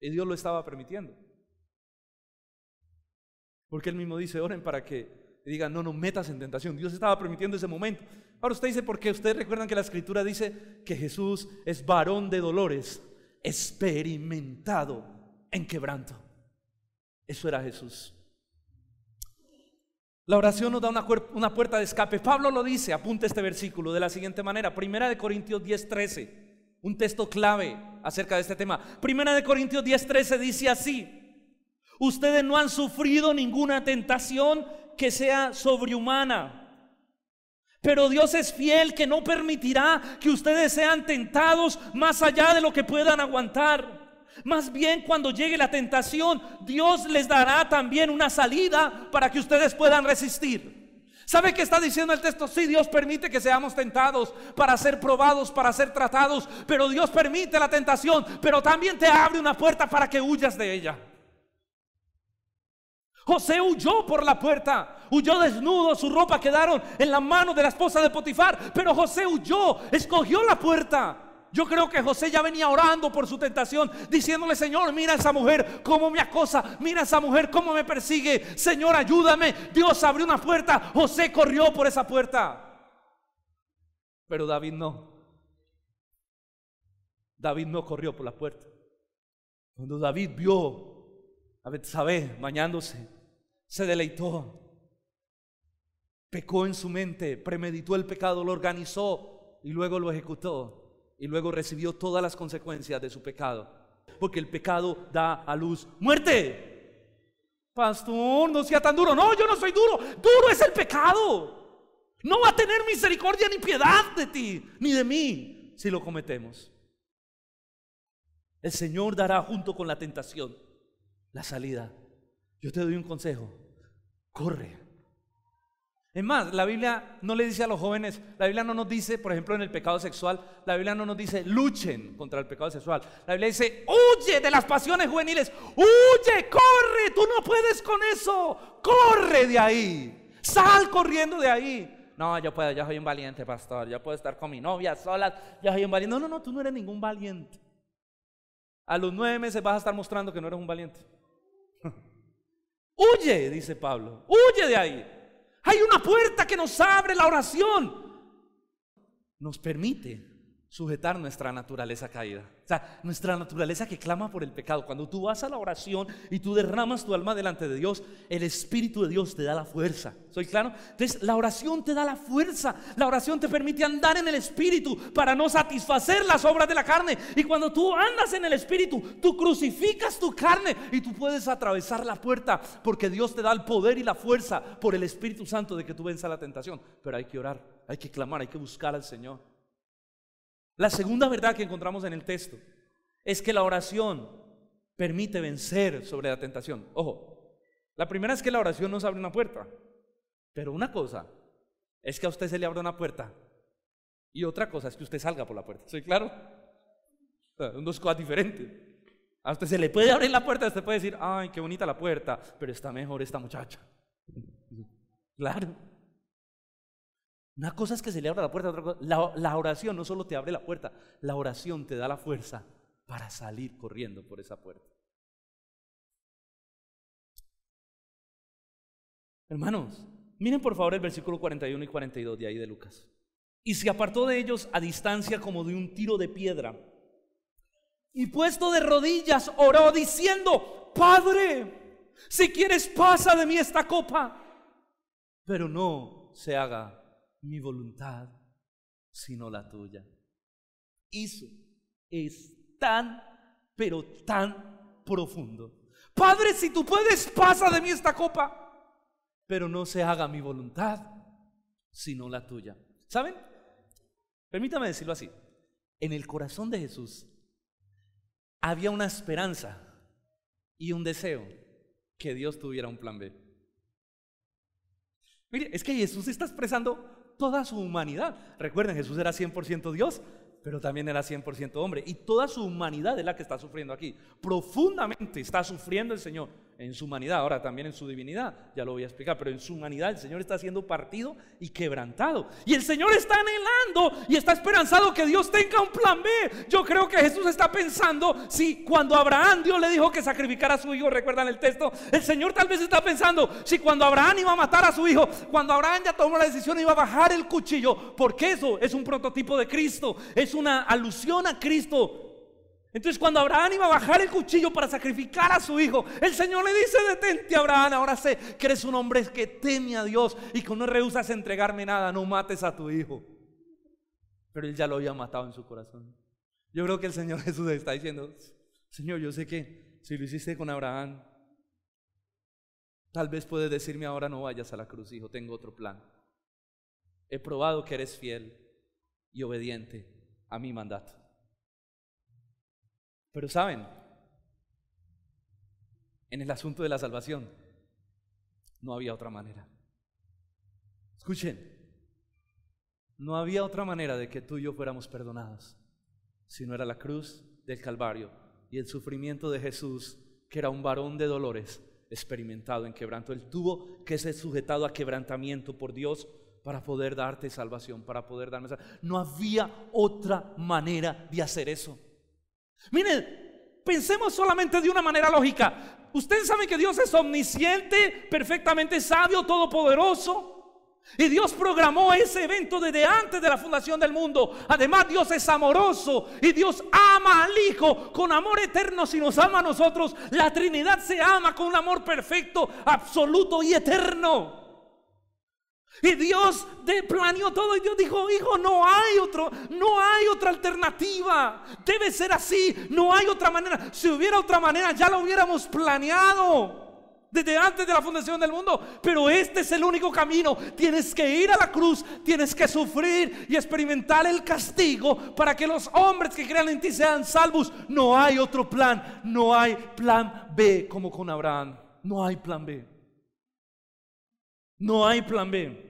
Y Dios lo estaba permitiendo. Porque Él mismo dice, oren para que y digan, no metas en tentación. Dios estaba permitiendo ese momento. Ahora usted dice, porque ustedes recuerdan que la Escritura dice que Jesús es varón de dolores, experimentado en quebranto. Eso era Jesús. La oración nos da una puerta de escape. Pablo lo dice, apunta este versículo de la siguiente manera. 1 Corintios 10:13, un texto clave acerca de este tema. 1 Corintios 10:13 dice así: ustedes no han sufrido ninguna tentación que sea sobrehumana, pero Dios es fiel, que no permitirá que ustedes sean tentados más allá de lo que puedan aguantar. Más bien, cuando llegue la tentación, Dios les dará también una salida para que ustedes puedan resistir. ¿Sabe qué está diciendo el texto? Sí, Dios permite que seamos tentados para ser probados, para ser tratados, pero Dios permite la tentación, pero también te abre una puerta para que huyas de ella. José huyó por la puerta, huyó desnudo, su ropa quedaron en la mano de la esposa de Potifar, pero José huyó, escogió la puerta. Yo creo que José ya venía orando por su tentación, diciéndole, Señor, mira a esa mujer cómo me acosa, mira a esa mujer cómo me persigue, Señor, ayúdame. Dios abrió una puerta, José corrió por esa puerta, pero David no. David no corrió por la puerta. Cuando David vio a Betsabé bañándose, se deleitó, pecó en su mente, premeditó el pecado, lo organizó y luego lo ejecutó, y luego recibió todas las consecuencias de su pecado, porque el pecado da a luz muerte. Pastor, no sea tan duro. No, yo no soy duro, duro es el pecado. No va a tener misericordia ni piedad de ti ni de mí si lo cometemos. El Señor dará junto con la tentación la salida. Yo te doy un consejo: corre. Es más, la Biblia no le dice a los jóvenes, la Biblia no nos dice, por ejemplo, en el pecado sexual, la Biblia no nos dice luchen contra el pecado sexual. La Biblia dice huye de las pasiones juveniles, huye, corre, tú no puedes con eso, corre de ahí, sal corriendo de ahí. No, yo soy un valiente, pastor, yo puedo estar con mi novia sola, yo soy un valiente. No, tú no eres ningún valiente. A los 9 meses vas a estar mostrando que no eres un valiente. Huye, dice Pablo, huye de ahí. Hay una puerta que nos abre la oración. Nos permite sujetar nuestra naturaleza caída. O sea, nuestra naturaleza que clama por el pecado. Cuando tú vas a la oración y tú derramas tu alma delante de Dios, el Espíritu de Dios te da la fuerza. ¿Soy claro? Entonces la oración te da la fuerza. La oración te permite andar en el Espíritu para no satisfacer las obras de la carne. Y cuando tú andas en el Espíritu, tú crucificas tu carne y tú puedes atravesar la puerta, porque Dios te da el poder y la fuerza por el Espíritu Santo de que tú venzas la tentación. Pero hay que orar, hay que clamar, hay que buscar al Señor. La segunda verdad que encontramos en el texto es que la oración permite vencer sobre la tentación. Ojo, la primera es que la oración nos abre una puerta, pero una cosa es que a usted se le abre una puerta y otra cosa es que usted salga por la puerta. ¿Soy claro? Son dos cosas diferentes. A usted se le puede abrir la puerta, usted puede decir, ay, qué bonita la puerta, pero está mejor esta muchacha. Claro, Una cosa es que se le abra la puerta, otra cosa, la oración no solo te abre la puerta, la oración te da la fuerza para salir corriendo por esa puerta. Hermanos, miren por favor el versículo 41 y 42 de ahí de Lucas. Y se apartó de ellos a distancia como de un tiro de piedra, y puesto de rodillas oró diciendo: Padre, si quieres pasa de mí esta copa, pero no se haga mi voluntad sino la tuya. Eso es tan, pero tan profundo. Padre, si tú puedes pasa de mí esta copa, pero no se haga mi voluntad sino la tuya. ¿Saben? Permítame decirlo así. En el corazón de Jesús había una esperanza y un deseo que Dios tuviera un plan B. Mire, es que Jesús está expresando toda su humanidad. Recuerden, Jesús era 100% Dios, pero también era 100% hombre. Y toda su humanidad es la que está sufriendo aquí. Profundamente está sufriendo el Señor en su humanidad. Ahora también en su divinidad, ya lo voy a explicar. Pero en su humanidad el Señor está siendo partido y quebrantado. Y el Señor está anhelando y está esperanzado que Dios tenga un plan B. Yo creo que Jesús está pensando, si cuando Abraham Dios le dijo que sacrificara a su hijo, ¿recuerdan el texto? El Señor tal vez está pensando, si cuando Abraham iba a matar a su hijo, cuando Abraham ya tomó la decisión, iba a bajar el cuchillo, porque eso es un prototipo de Cristo, es una alusión a Cristo. Entonces cuando Abraham iba a bajar el cuchillo para sacrificar a su hijo, el Señor le dice: detente, Abraham, ahora sé que eres un hombre que teme a Dios y que no rehusas entregarme nada, no mates a tu hijo. Pero él ya lo había matado en su corazón. Yo creo que el Señor Jesús está diciendo: Señor, yo sé que si lo hiciste con Abraham, tal vez puedes decirme ahora no vayas a la cruz, hijo, tengo otro plan. He probado que eres fiel y obediente a mi mandato. Pero saben, en el asunto de la salvación no había otra manera. Escuchen, no había otra manera de que tú y yo fuéramos perdonados si no era la cruz del Calvario y el sufrimiento de Jesús, que era un varón de dolores, experimentado en quebranto. Él tuvo que ser sujetado a quebrantamiento por Dios para poder darte salvación, para poder darme salvación. No había otra manera de hacer eso. Miren, pensemos solamente de una manera lógica. Ustedes saben que Dios es omnisciente, perfectamente sabio, todopoderoso, y Dios programó ese evento desde antes de la fundación del mundo. Además, Dios es amoroso y Dios ama al Hijo con amor eterno. Si nos ama a nosotros, la Trinidad se ama con un amor perfecto, absoluto y eterno. Y Dios planeó todo y Dios dijo: hijo, no hay otra alternativa, debe ser así, no hay otra manera. Si hubiera otra manera ya lo hubiéramos planeado desde antes de la fundación del mundo, pero este es el único camino. Tienes que ir a la cruz, tienes que sufrir y experimentar el castigo para que los hombres que crean en ti sean salvos. No hay otro plan, no hay plan B como con Abraham. No hay plan B. No hay plan B.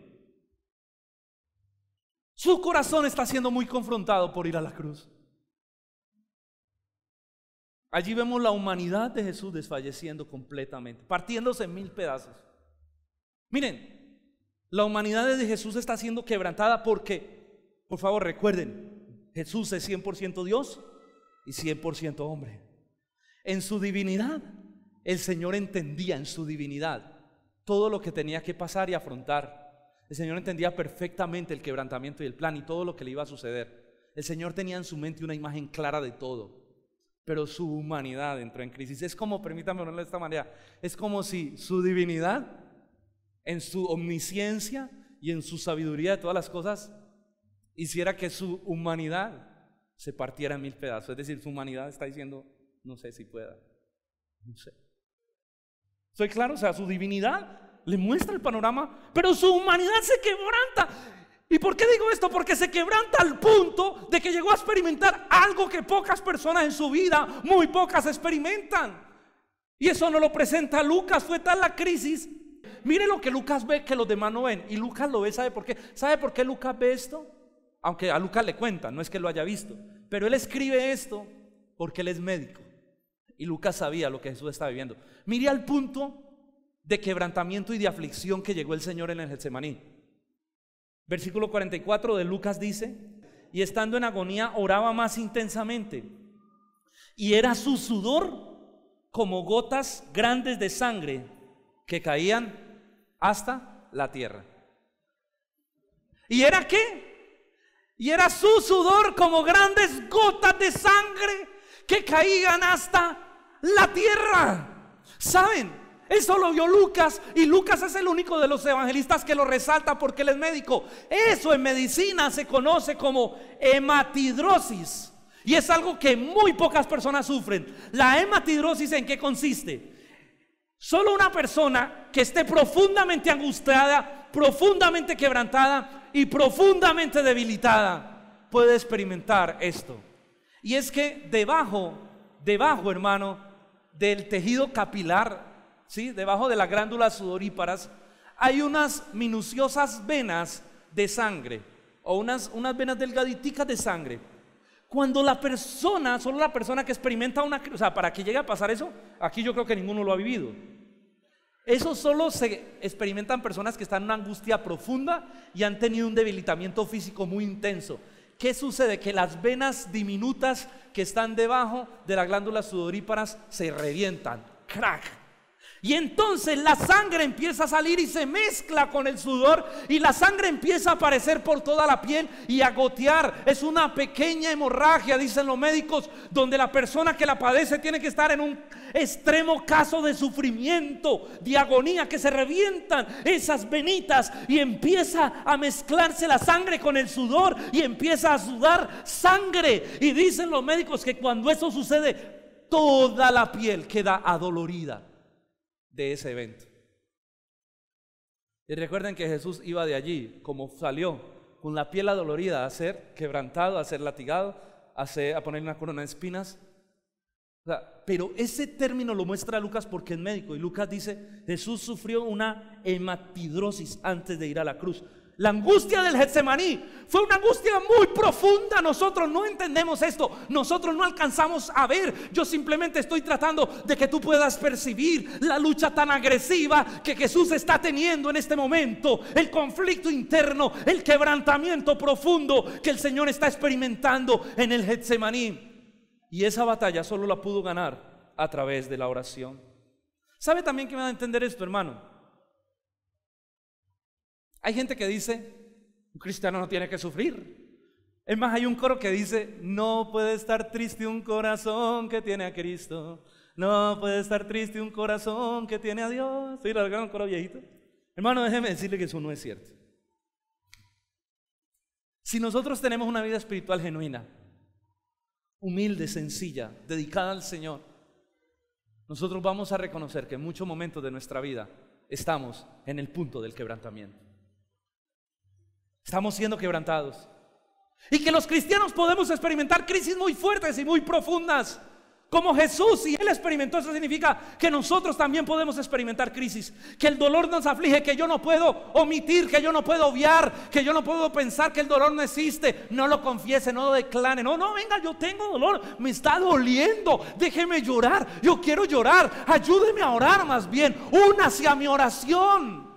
Su corazón está siendo muy confrontado por ir a la cruz. Allí vemos la humanidad de Jesús desfalleciendo completamente, partiéndose en 1000 pedazos. Miren, la humanidad de Jesús está siendo quebrantada porque, por favor recuerden, Jesús es 100% Dios y 100% hombre. En su divinidad, el Señor entendía en su divinidad todo lo que tenía que pasar y afrontar. El Señor entendía perfectamente el quebrantamiento y el plan y todo lo que le iba a suceder. El Señor tenía en su mente una imagen clara de todo, pero su humanidad entró en crisis. Es como, permítanme ponerlo de esta manera, es como si su divinidad, en su omnisciencia y en su sabiduría de todas las cosas, hiciera que su humanidad se partiera en 1000 pedazos. Es decir, su humanidad está diciendo: no sé si pueda, no sé. ¿Soy claro? O sea, su divinidad le muestra el panorama, pero su humanidad se quebranta. ¿Y por qué digo esto? Porque se quebranta al punto de que llegó a experimentar algo que pocas personas en su vida, muy pocas, experimentan. Y eso no lo presenta Lucas. Fue tal la crisis. Mire lo que Lucas ve que los demás no ven. Y Lucas lo ve, ¿sabe por qué? ¿Sabe por qué Lucas ve esto? Aunque a Lucas le cuentan, no es que lo haya visto, pero él escribe esto porque él es médico y Lucas sabía lo que Jesús estaba viviendo. Mire al punto de quebrantamiento y de aflicción que llegó el Señor en el Getsemaní. Versículo 44 de Lucas dice: y estando en agonía oraba más intensamente, y era su sudor como gotas grandes de sangre que caían hasta la tierra. ¿Y era qué? Y era su sudor como grandes gotas de sangre que caían hasta la tierra. ¿Saben? Eso lo vio Lucas, y Lucas es el único de los evangelistas que lo resalta porque él es médico. Eso en medicina se conoce como hematidrosis, y es algo que muy pocas personas sufren. La hematidrosis, ¿en qué consiste? Solo una persona que esté profundamente angustiada, profundamente quebrantada y profundamente debilitada puede experimentar esto. Y es que debajo, hermano, del tejido capilar, ¿sí?, debajo de las glándulas sudoríparas, hay unas minuciosas venas de sangre, o unas venas delgaditicas de sangre. Cuando la persona, solo la persona que experimenta o sea, para que llegue a pasar eso, aquí yo creo que ninguno lo ha vivido. Eso solo se experimentan personas que están en una angustia profunda y han tenido un debilitamiento físico muy intenso. ¿Qué sucede? Que las venas diminutas que están debajo de las glándulas sudoríparas se revientan, crack. Y entonces la sangre empieza a salir y se mezcla con el sudor, y la sangre empieza a aparecer por toda la piel y a gotear. Es una pequeña hemorragia, dicen los médicos, donde la persona que la padece tiene que estar en un extremo caso de sufrimiento, de agonía, que se revientan esas venitas y empieza a mezclarse la sangre con el sudor y empieza a sudar sangre. Y dicen los médicos que cuando eso sucede, toda la piel queda adolorida de ese evento. Y recuerden que Jesús iba de allí, como salió, con la piel adolorida, a ser quebrantado, a ser latigado, a poner una corona de espinas. O sea, pero ese término lo muestra Lucas porque es médico, y Lucas dice: Jesús sufrió una hematidrosis antes de ir a la cruz. La angustia del Getsemaní fue una angustia muy profunda. Nosotros no entendemos esto, nosotros no alcanzamos a ver. Yo simplemente estoy tratando de que tú puedas percibir la lucha tan agresiva que Jesús está teniendo en este momento, el conflicto interno, el quebrantamiento profundo que el Señor está experimentando en el Getsemaní. Y esa batalla solo la pudo ganar a través de la oración. ¿Sabe también que me va a entender esto, hermano? Hay gente que dice: un cristiano no tiene que sufrir. Es más, hay un coro que dice: no puede estar triste un corazón que tiene a Cristo, no puede estar triste un corazón que tiene a Dios. ¿Sí? ¿Lo recuerdan, un coro viejito? Hermano, déjeme decirle que eso no es cierto. Si nosotros tenemos una vida espiritual genuina, humilde, sencilla, dedicada al Señor, nosotros vamos a reconocer que en muchos momentos de nuestra vida estamos en el punto del quebrantamiento. Estamos siendo quebrantados, y que los cristianos podemos experimentar crisis muy fuertes y muy profundas, como Jesús. Si Él experimentó, eso significa que nosotros también podemos experimentar crisis, que el dolor nos aflige, que yo no puedo omitir, que yo no puedo obviar, que yo no puedo pensar que el dolor no existe. No lo confiese, no lo declare. No, venga, yo tengo dolor, me está doliendo, déjeme llorar, yo quiero llorar, ayúdeme a orar más bien, únase a mi oración,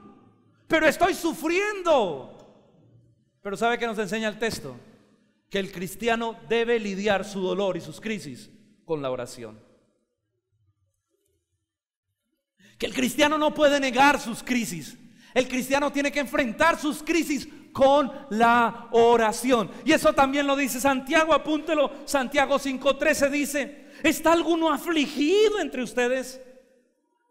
pero estoy sufriendo. Pero ¿sabe qué nos enseña el texto? Que el cristiano debe lidiar su dolor y sus crisis con la oración. Que el cristiano no puede negar sus crisis. El cristiano tiene que enfrentar sus crisis con la oración. Y eso también lo dice Santiago, apúntelo. Santiago 5:13 dice: ¿está alguno afligido entre ustedes?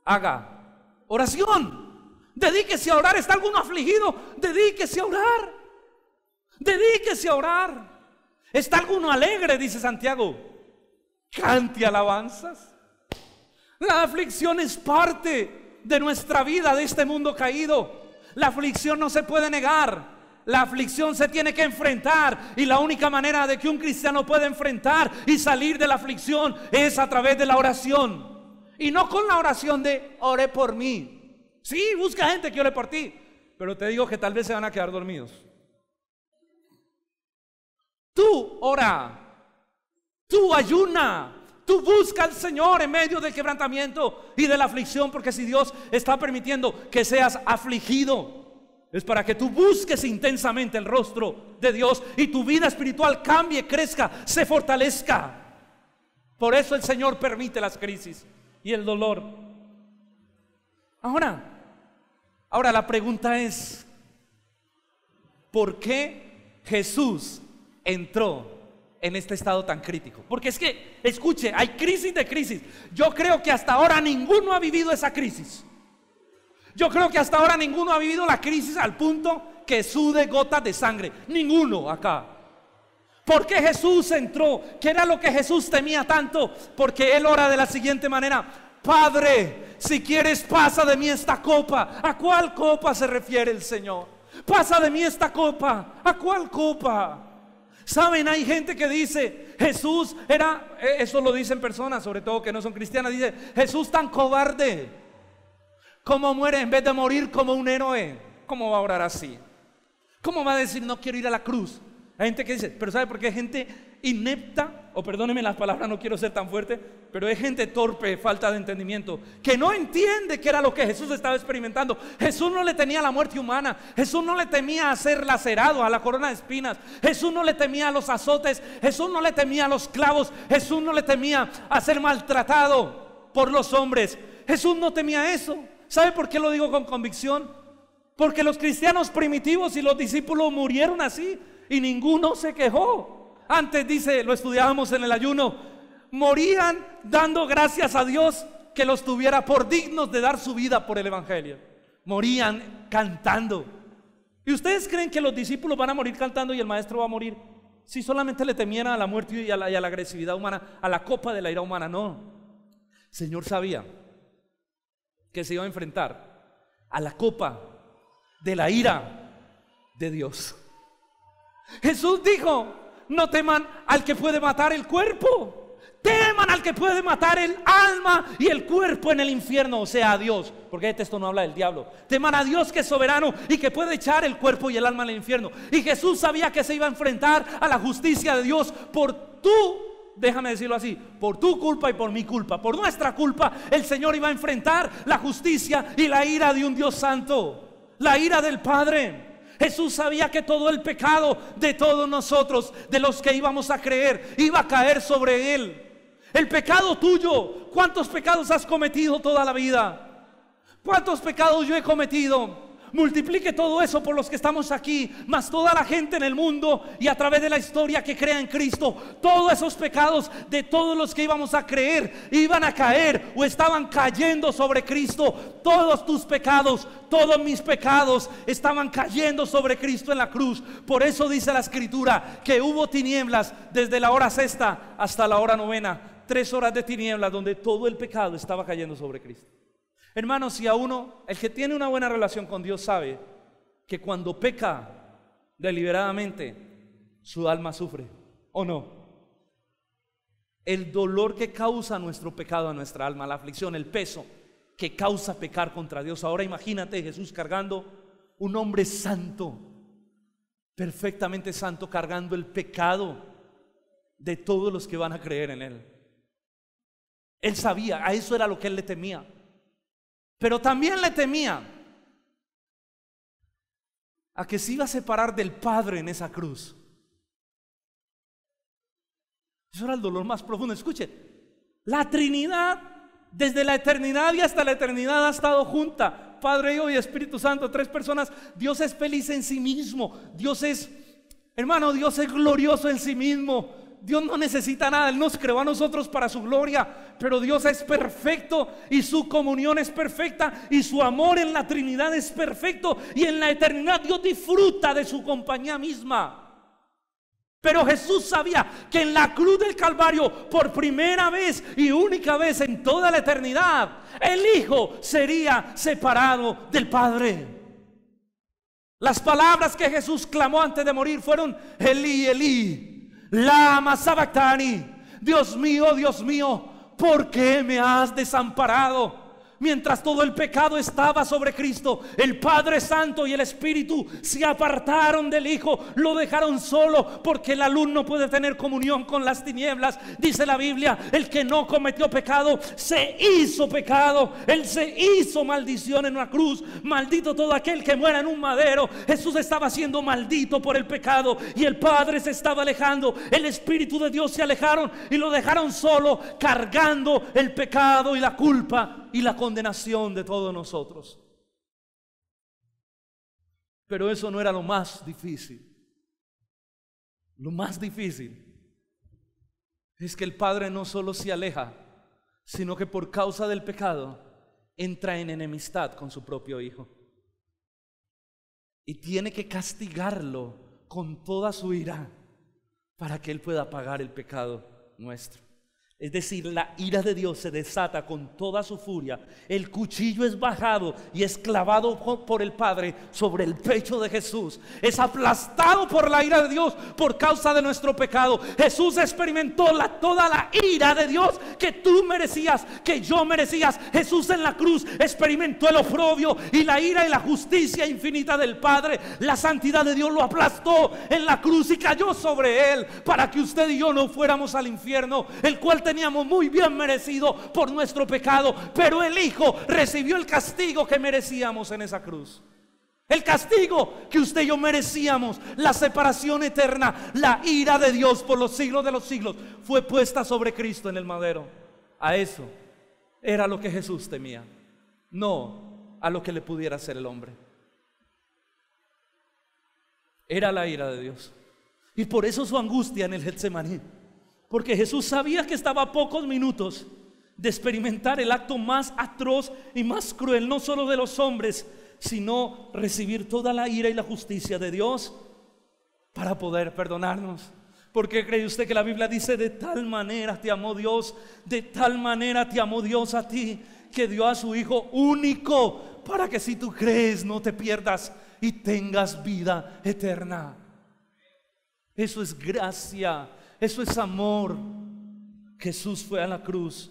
Haga oración. Dedíquese a orar. ¿Está alguno afligido? Dedíquese a orar. Dedíquese a orar. ¿Está alguno alegre? Dice Santiago: cante alabanzas. La aflicción es parte de nuestra vida, de este mundo caído. La aflicción no se puede negar. La aflicción se tiene que enfrentar, y la única manera de que un cristiano pueda enfrentar y salir de la aflicción es a través de la oración. Y no con la oración de oré por mí. Sí, busca gente que ore por ti, pero te digo que tal vez se van a quedar dormidos. Tú ora, tú ayuna, tú busca al Señor en medio del quebrantamiento y de la aflicción, porque si Dios está permitiendo que seas afligido, Es para que tú busques intensamente el rostro de Dios y tu vida espiritual cambie, crezca, se fortalezca. Por eso el Señor permite las crisis y el dolor. Ahora la pregunta es, ¿por qué Jesús entró en este estado tan crítico? Porque es que, escuche, hay crisis de crisis. Yo creo que hasta ahora ninguno ha vivido esa crisis. Yo creo que hasta ahora ninguno ha vivido la crisis al punto que sude gotas de sangre. Ninguno acá. ¿Por qué Jesús entró? ¿Qué era lo que Jesús temía tanto? Porque Él ora de la siguiente manera: Padre, si quieres, pasa de mí esta copa. ¿A cuál copa se refiere el Señor? Pasa de mí esta copa. ¿A cuál copa? Saben, hay gente que dice Jesús era, eso lo dicen personas, sobre todo que no son cristianas, dice Jesús tan cobarde. ¿Cómo muere en vez de morir como un héroe? ¿Cómo va a orar así? ¿Cómo va a decir no quiero ir a la cruz? Hay gente que dice, pero ¿sabe por qué? Hay gente inepta, o perdónenme las palabras, no quiero ser tan fuerte, pero es gente torpe, falta de entendimiento, que no entiende qué era lo que Jesús estaba experimentando. Jesús no le temía a la muerte humana. Jesús no le temía a ser lacerado, a la corona de espinas. Jesús no le temía a los azotes. Jesús no le temía a los clavos. Jesús no le temía a ser maltratado por los hombres. Jesús no temía eso. ¿Sabe por qué lo digo con convicción? Porque los cristianos primitivos y los discípulos murieron así y ninguno se quejó. Antes, dice, lo estudiábamos en el ayuno, morían dando gracias a Dios que los tuviera por dignos de dar su vida por el evangelio. Morían cantando. ¿Y ustedes creen que los discípulos van a morir cantando y el maestro va a morir si solamente le temieran a la muerte y a la agresividad humana, a la copa de la ira humana? No. El Señor sabía que se iba a enfrentar a la copa de la ira de Dios. Jesús dijo: no teman al que puede matar el cuerpo, teman al que puede matar el alma y el cuerpo en el infierno, o sea, a Dios, porque este texto no habla del diablo. Teman a Dios, que es soberano y que puede echar el cuerpo y el alma en el infierno. Y Jesús sabía que se iba a enfrentar a la justicia de Dios por déjame decirlo así, por tu culpa y por mi culpa, por nuestra culpa. El Señor iba a enfrentar la justicia y la ira de un Dios santo, la ira del Padre. Jesús sabía que todo el pecado de todos nosotros, de los que íbamos a creer, iba a caer sobre Él. El pecado tuyo, ¿cuántos pecados has cometido toda la vida? ¿Cuántos pecados yo he cometido? Multiplique todo eso por los que estamos aquí, más toda la gente en el mundo y a través de la historia que crea en Cristo. Todos esos pecados de todos los que íbamos a creer iban a caer o estaban cayendo sobre Cristo. Todos tus pecados, todos mis pecados estaban cayendo sobre Cristo en la cruz. Por eso dice la Escritura que hubo tinieblas desde la hora sexta hasta la hora novena. 3 horas de tinieblas donde todo el pecado estaba cayendo sobre Cristo. Hermanos, si a uno, el que tiene una buena relación con Dios, sabe que cuando peca deliberadamente, su alma sufre, ¿o no? El dolor que causa nuestro pecado a nuestra alma, la aflicción, el peso que causa pecar contra Dios. Ahora imagínate Jesús cargando, un hombre santo, perfectamente santo, cargando el pecado de todos los que van a creer en Él. Él sabía, a eso era lo que Él le temía. Pero también le temía a que se iba a separar del Padre en esa cruz. Eso era el dolor más profundo. Escuche, la Trinidad desde la eternidad y hasta la eternidad ha estado junta. Padre, Hijo y Espíritu Santo, 3 personas. Dios es feliz en sí mismo. Dios es, hermano, Dios es glorioso en sí mismo. Dios no necesita nada, Él nos creó a nosotros para su gloria, pero Dios es perfecto y su comunión es perfecta y su amor en la Trinidad es perfecto, y en la eternidad Dios disfruta de su compañía misma. Pero Jesús sabía que en la cruz del Calvario, por primera vez y única vez en toda la eternidad, el Hijo sería separado del Padre. Las palabras que Jesús clamó antes de morir fueron: Elí, Elí, lama sabactani. Dios mío, ¿por qué me has desamparado? Mientras todo el pecado estaba sobre Cristo, el Padre Santo y el Espíritu se apartaron del Hijo, lo dejaron solo, porque la luz no puede tener comunión con las tinieblas. Dice la Biblia, el que no cometió pecado se hizo pecado. Él se hizo maldición en una cruz. Maldito todo aquel que muera en un madero. Jesús estaba siendo maldito por el pecado y el Padre se estaba alejando. El Espíritu de Dios se alejaron y lo dejaron solo, cargando el pecado y la culpa y la condenación de todos nosotros. Pero eso no era lo más difícil. Lo más difícil es que el Padre no solo se aleja, sino que por causa del pecado entra en enemistad con su propio Hijo. Y tiene que castigarlo con toda su ira para que Él pueda pagar el pecado nuestro. Es decir, la ira de Dios se desata con toda su furia. El cuchillo es bajado y es clavado por el Padre sobre el pecho de Jesús. Es aplastado por la ira de Dios por causa de nuestro pecado. Jesús experimentó toda la ira de Dios que tú merecías, que yo merecías. Jesús en la cruz experimentó el oprobio y la ira y la justicia infinita del Padre. La santidad de Dios lo aplastó en la cruz y cayó sobre Él para que usted y yo no fuéramos al infierno, el cual teníamos muy bien merecido por nuestro pecado. Pero el Hijo recibió el castigo que merecíamos en esa cruz. El castigo que usted y yo merecíamos, la separación eterna, la ira de Dios por los siglos de los siglos, fue puesta sobre Cristo en el madero. A eso era lo que Jesús temía, no a lo que le pudiera hacer el hombre. Era la ira de Dios. Y por eso su angustia en el Getsemaní, porque Jesús sabía que estaba a pocos minutos de experimentar el acto más atroz y más cruel, no solo de los hombres, sino recibir toda la ira y la justicia de Dios para poder perdonarnos. ¿Por qué cree usted que la Biblia dice: de tal manera te amó Dios, de tal manera te amó Dios a ti, que dio a su Hijo único, para que si tú crees no te pierdas y tengas vida eterna? Eso es gracia, eso es amor. Jesús fue a la cruz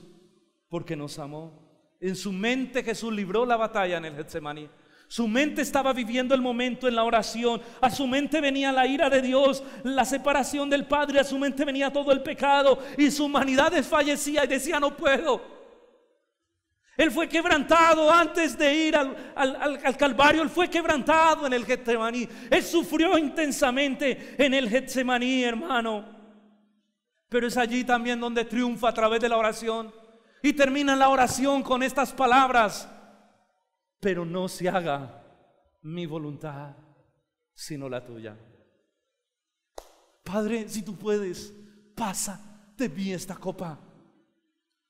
porque nos amó. En su mente Jesús libró la batalla en el Getsemaní. Su mente estaba viviendo el momento en la oración. A su mente venía la ira de Dios, la separación del Padre. A su mente venía todo el pecado y su humanidad desfallecía y decía: no puedo. Él fue quebrantado antes de ir al Calvario. Él fue quebrantado en el Getsemaní. Él sufrió intensamente en el Getsemaní, hermano. Pero es allí también donde triunfa a través de la oración. Y termina la oración con estas palabras: pero no se haga mi voluntad, sino la tuya. Padre, si tú puedes, pasa de mí esta copa,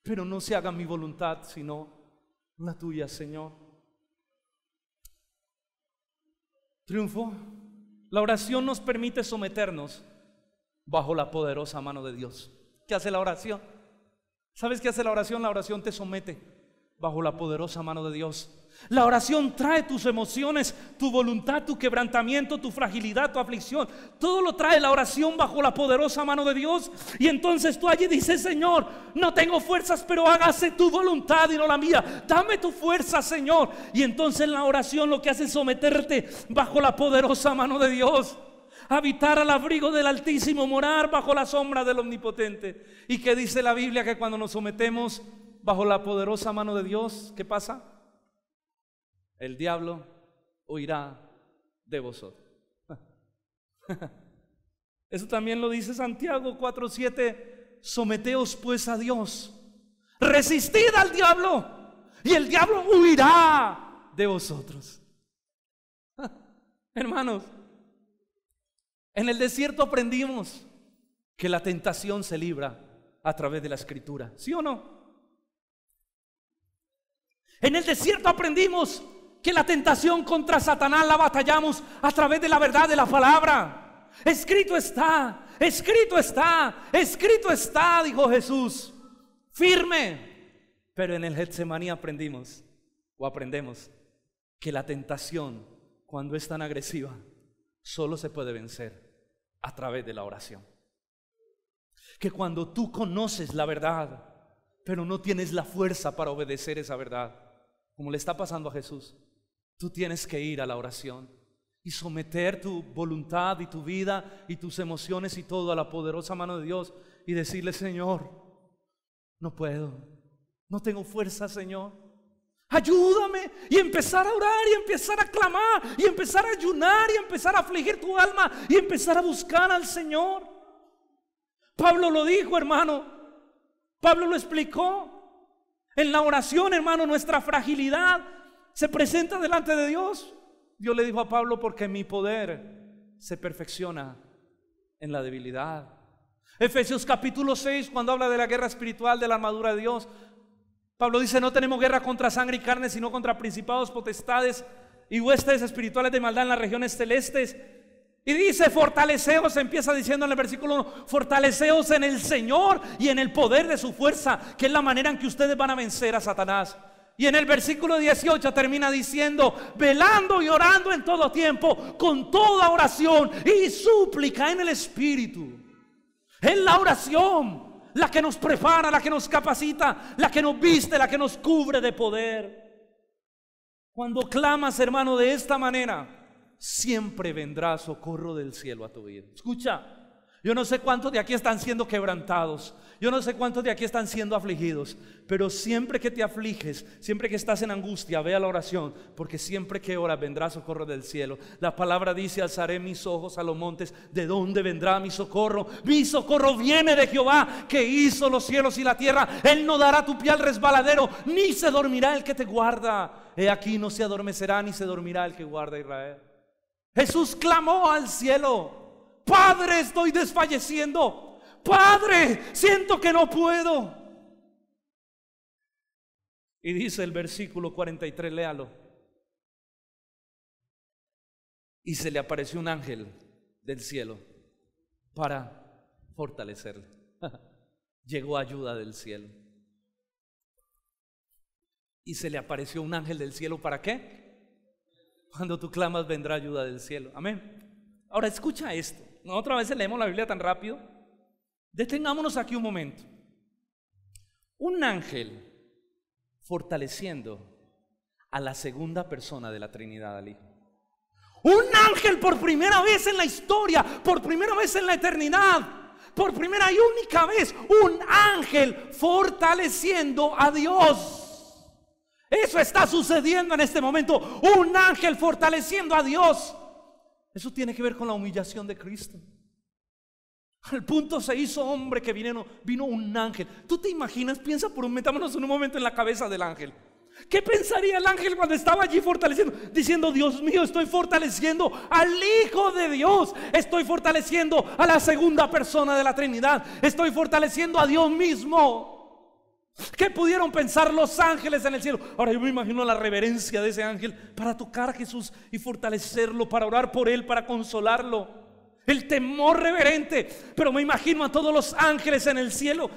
pero no se haga mi voluntad, sino la tuya, Señor. Triunfo. La oración nos permite someternos bajo la poderosa mano de Dios. ¿Qué hace la oración? ¿Sabes qué hace la oración? La oración te somete bajo la poderosa mano de Dios. La oración trae tus emociones, tu voluntad, tu quebrantamiento, tu fragilidad, tu aflicción. Todo lo trae la oración bajo la poderosa mano de Dios. Y entonces tú allí dices: Señor, no tengo fuerzas, pero hágase tu voluntad y no la mía. Dame tu fuerza, Señor. Y entonces la oración lo que hace es someterte bajo la poderosa mano de Dios. Habitar al abrigo del Altísimo, morar bajo la sombra del Omnipotente. ¿Y qué dice la Biblia? Que cuando nos sometemos bajo la poderosa mano de Dios, ¿qué pasa? El diablo huirá de vosotros. Eso también lo dice Santiago 4:7. Someteos pues a Dios, resistid al diablo y el diablo huirá de vosotros. Hermanos, en el desierto aprendimos que la tentación se libra a través de la Escritura, ¿sí o no? En el desierto aprendimos que la tentación contra Satanás la batallamos a través de la verdad de la palabra. Escrito está, escrito está, escrito está, dijo Jesús, firme. Pero en el Getsemaní aprendemos que la tentación, cuando es tan agresiva, solo se puede vencer a través de la oración. Que cuando tú conoces la verdad, pero no tienes la fuerza para obedecer esa verdad, como le está pasando a Jesús, tú tienes que ir a la oración y someter tu voluntad y tu vida y tus emociones y todo a la poderosa mano de Dios y decirle: Señor, no puedo, no tengo fuerza, Señor, ayúdame. Y empezar a orar y empezar a clamar y empezar a ayunar y empezar a afligir tu alma y empezar a buscar al Señor. Pablo lo dijo, hermano. Pablo lo explicó. En la oración, hermano, nuestra fragilidad se presenta delante de Dios. Dios le dijo a Pablo: porque mi poder se perfecciona en la debilidad. Efesios capítulo 6, cuando habla de la guerra espiritual, de la armadura de Dios, Pablo dice: no tenemos guerra contra sangre y carne, sino contra principados, potestades y huestes espirituales de maldad en las regiones celestes. Y dice: fortaleceos, empieza diciendo en el versículo 1, fortaleceos en el Señor y en el poder de su fuerza, que es la manera en que ustedes van a vencer a Satanás. Y en el versículo 18 termina diciendo: velando y orando en todo tiempo, con toda oración y súplica en el Espíritu. Es la oración la que nos prepara, la que nos capacita, la que nos viste, la que nos cubre de poder. Cuando clamas, hermano, de esta manera, siempre vendrá socorro del cielo a tu vida. Escucha, yo no sé cuántos de aquí están siendo quebrantados, yo no sé cuántos de aquí están siendo afligidos, pero siempre que te afliges, siempre que estás en angustia, ve a la oración, porque siempre que oras vendrá socorro del cielo. La palabra dice: alzaré mis ojos a los montes, ¿de dónde vendrá mi socorro? Mi socorro viene de Jehová, que hizo los cielos y la tierra. Él no dará tu pie al resbaladero, ni se dormirá el que te guarda. He aquí, no se adormecerá ni se dormirá el que guarda a Israel. Jesús clamó al cielo: Padre, estoy desfalleciendo. Padre, siento que no puedo. Y dice el versículo 43, léalo: y se le apareció un ángel del cielo para fortalecerle. Llegó ayuda del cielo. Y se le apareció un ángel del cielo, ¿para qué? Cuando tú clamas vendrá ayuda del cielo. Amén. Ahora escucha esto. Nosotros a veces leemos la Biblia tan rápido. Detengámonos aquí un momento. Un ángel fortaleciendo a la segunda persona de la Trinidad, al Hijo. Un ángel por primera vez en la historia, por primera vez en la eternidad, por primera y única vez, un ángel fortaleciendo a Dios. Eso está sucediendo en este momento. Un ángel fortaleciendo a Dios. Eso tiene que ver con la humillación de Cristo. Al punto se hizo hombre que vino un ángel. ¿Tú te imaginas? Piensa metámonos en un momento en la cabeza del ángel. ¿Qué pensaría el ángel cuando estaba allí fortaleciendo? Diciendo: Dios mío, estoy fortaleciendo al Hijo de Dios. Estoy fortaleciendo a la segunda persona de la Trinidad. Estoy fortaleciendo a Dios mismo. ¿Qué pudieron pensar los ángeles en el cielo? Ahora yo me imagino la reverencia de ese ángel para tocar a Jesús y fortalecerlo, para orar por él, para consolarlo. El temor reverente. Pero me imagino a todos los ángeles en el cielo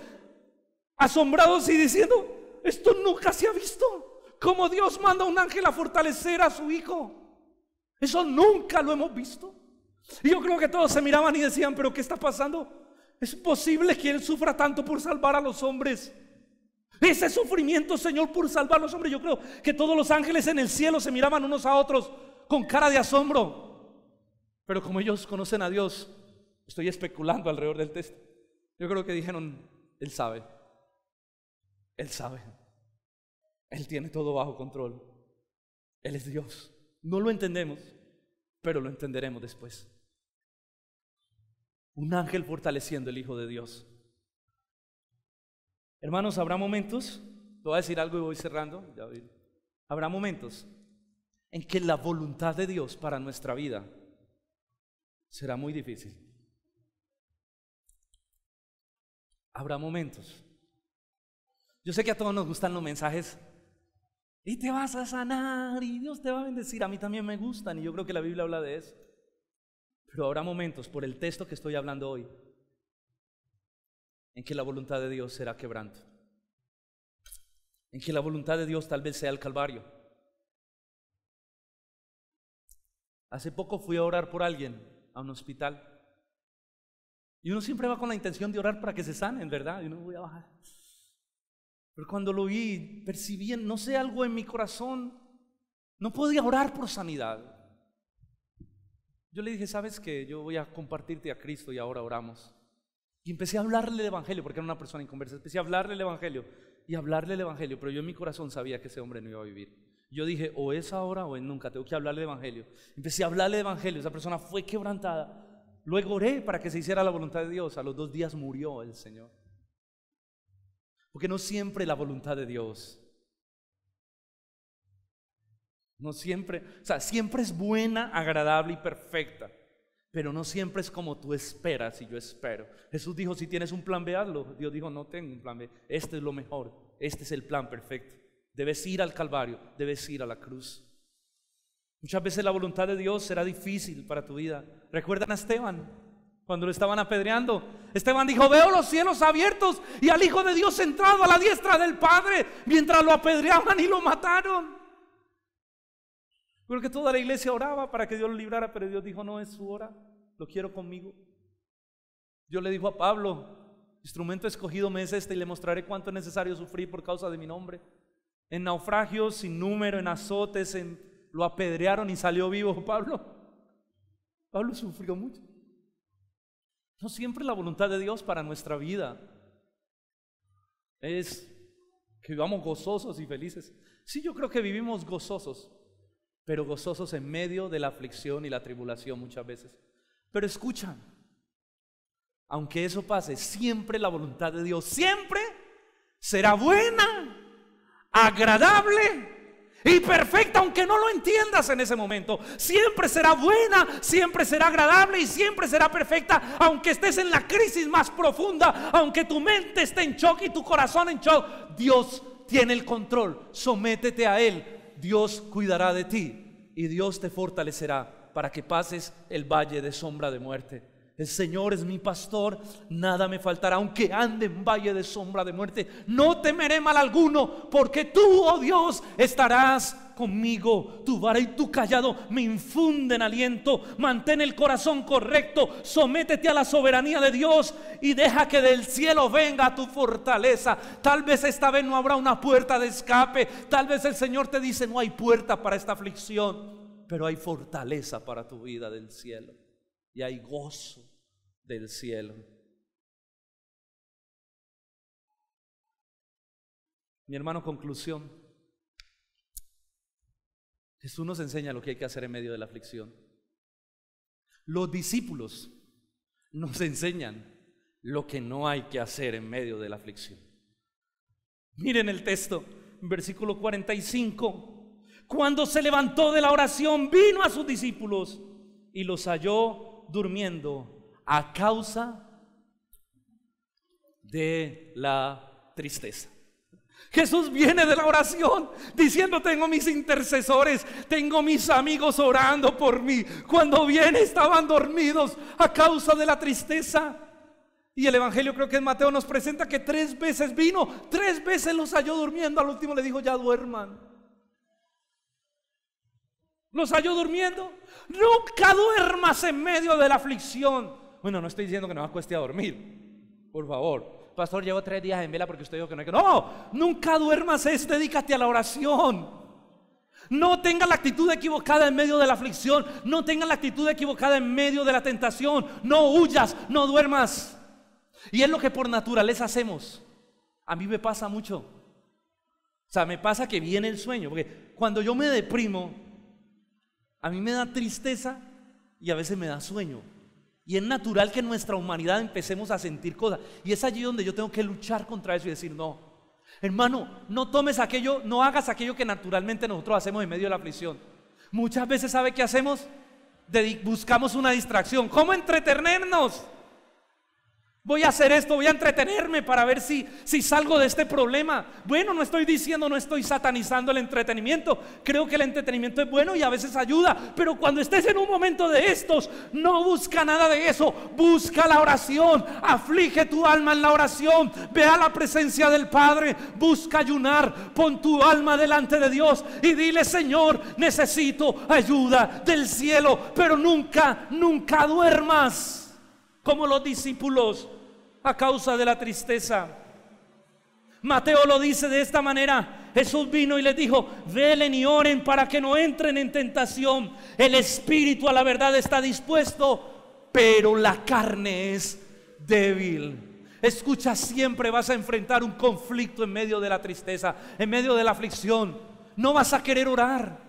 asombrados y diciendo: esto nunca se ha visto. Como Dios manda a un ángel a fortalecer a su Hijo. Eso nunca lo hemos visto. Y yo creo que todos se miraban y decían: ¿pero qué está pasando? ¿Es posible que Él sufra tanto por salvar a los hombres? Ese sufrimiento, Señor, por salvar a los hombres. Yo creo que todos los ángeles en el cielo se miraban unos a otros con cara de asombro. Pero como ellos conocen a Dios, estoy especulando alrededor del texto, yo creo que dijeron: Él sabe. Él sabe. Él tiene todo bajo control. Él es Dios. No lo entendemos, pero lo entenderemos después. Un ángel fortaleciendo el Hijo de Dios. Hermanos, habrá momentos, te voy a decir algo y voy cerrando. Habrá momentos en que la voluntad de Dios para nuestra vida será muy difícil. Habrá momentos. Yo sé que a todos nos gustan los mensajes: y te vas a sanar y Dios te va a bendecir. A mí también me gustan y yo creo que la Biblia habla de eso. Pero habrá momentos, por el texto que estoy hablando hoy, en que la voluntad de Dios será quebranto. En que la voluntad de Dios tal vez sea el Calvario. Hace poco fui a orar por alguien a un hospital. Y uno siempre va con la intención de orar para que se sanen, ¿verdad? Y uno voy a bajar. Pero cuando lo vi, percibí, no sé, algo en mi corazón. No podía orar por sanidad. Yo le dije, ¿sabes qué? Yo voy a compartirte a Cristo y ahora oramos. Y empecé a hablarle el evangelio, porque era una persona inconversa. Empecé a hablarle el evangelio y hablarle el evangelio, pero yo en mi corazón sabía que ese hombre no iba a vivir. Yo dije, o es ahora o es nunca, tengo que hablarle el evangelio. Empecé a hablarle el evangelio, esa persona fue quebrantada. Luego oré para que se hiciera la voluntad de Dios. A los 2 días murió el Señor. Porque no siempre la voluntad de Dios, no siempre, o sea, siempre es buena, agradable y perfecta, pero no siempre es como tú esperas y yo espero. Jesús dijo, si tienes un plan B, hazlo. Dios dijo, no tengo un plan B, este es lo mejor, este es el plan perfecto. Debes ir al Calvario, debes ir a la cruz. Muchas veces la voluntad de Dios será difícil para tu vida. ¿Recuerdan a Esteban? Cuando lo estaban apedreando, Esteban dijo, veo los cielos abiertos y al Hijo de Dios sentado a la diestra del Padre, mientras lo apedreaban y lo mataron. Porque toda la iglesia oraba para que Dios lo librara, pero Dios dijo, no es su hora, lo quiero conmigo. Dios le dijo a Pablo, instrumento escogido me es este y le mostraré cuánto es necesario sufrir por causa de mi nombre. En naufragios sin número, en azotes, lo apedrearon y salió vivo Pablo. Pablo sufrió mucho. No siempre la voluntad de Dios para nuestra vida es que vivamos gozosos y felices. Sí, yo creo que vivimos gozosos, pero gozosos en medio de la aflicción y la tribulación muchas veces. Pero escucha, aunque eso pase, siempre la voluntad de Dios siempre será buena, agradable y perfecta, aunque no lo entiendas en ese momento. Siempre será buena, siempre será agradable y siempre será perfecta, aunque estés en la crisis más profunda, aunque tu mente esté en shock y tu corazón en shock. Dios tiene el control, sométete a Él. Dios cuidará de ti y Dios te fortalecerá para que pases el valle de sombra de muerte. El Señor es mi pastor, nada me faltará, aunque ande en valle de sombra de muerte, no temeré mal alguno, porque tú, oh Dios, estarás conmigo. Tu vara y tu callado me infunden aliento. Mantén el corazón correcto, sométete a la soberanía de Dios y deja que del cielo venga tu fortaleza. Tal vez esta vez no habrá una puerta de escape, tal vez el Señor te dice no hay puerta para esta aflicción, pero hay fortaleza para tu vida del cielo. Y hay gozo del cielo. Mi hermano, conclusión. Jesús nos enseña lo que hay que hacer en medio de la aflicción. Los discípulos nos enseñan lo que no hay que hacer en medio de la aflicción. Miren el texto, versículo 45. Cuando se levantó de la oración, vino a sus discípulos y los halló durmiendo a causa de la tristeza. Jesús viene de la oración diciendo tengo mis intercesores, tengo mis amigos orando por mí. Cuando viene estaban dormidos a causa de la tristeza. Y el evangelio, creo que en Mateo, nos presenta que 3 veces vino, 3 veces los halló durmiendo. Al último le dijo ya duerman. Los halló durmiendo. Nunca duermas en medio de la aflicción. Bueno, no estoy diciendo que no acueste a dormir, por favor. Pastor, llevo 3 días en vela porque usted dijo que no hay que. No, nunca duermas, dedícate a la oración. No tengas la actitud equivocada en medio de la aflicción. No tengas la actitud equivocada en medio de la tentación. No huyas, no duermas. Y es lo que por naturaleza hacemos. A mí me pasa mucho. O sea, me pasa que viene el sueño. Porque cuando yo me deprimo, a mí me da tristeza y a veces me da sueño. Y es natural que en nuestra humanidad empecemos a sentir cosas. Y es allí donde yo tengo que luchar contra eso y decir no. Hermano, no tomes aquello, no hagas aquello que naturalmente nosotros hacemos en medio de la aflicción. Muchas veces, ¿sabe qué hacemos? Buscamos una distracción. ¿Cómo entretenernos? Voy a hacer esto, voy a entretenerme para ver si salgo de este problema. Bueno, no estoy satanizando el entretenimiento. Creo que el entretenimiento es bueno y a veces ayuda. Pero cuando estés en un momento de estos, no busca nada de eso. Busca la oración, aflige tu alma en la oración. Ve a la presencia del Padre, busca ayunar. Pon tu alma delante de Dios y dile: Señor, necesito ayuda del cielo. Pero nunca duermas como los discípulos a causa de la tristeza. Mateo lo dice de esta manera: Jesús vino y les dijo: velen y oren para que no entren en tentación. El espíritu a la verdad está dispuesto, pero la carne es débil. Escucha, siempre vas a enfrentar un conflicto en medio de la tristeza, en medio de la aflicción. No vas a querer orar.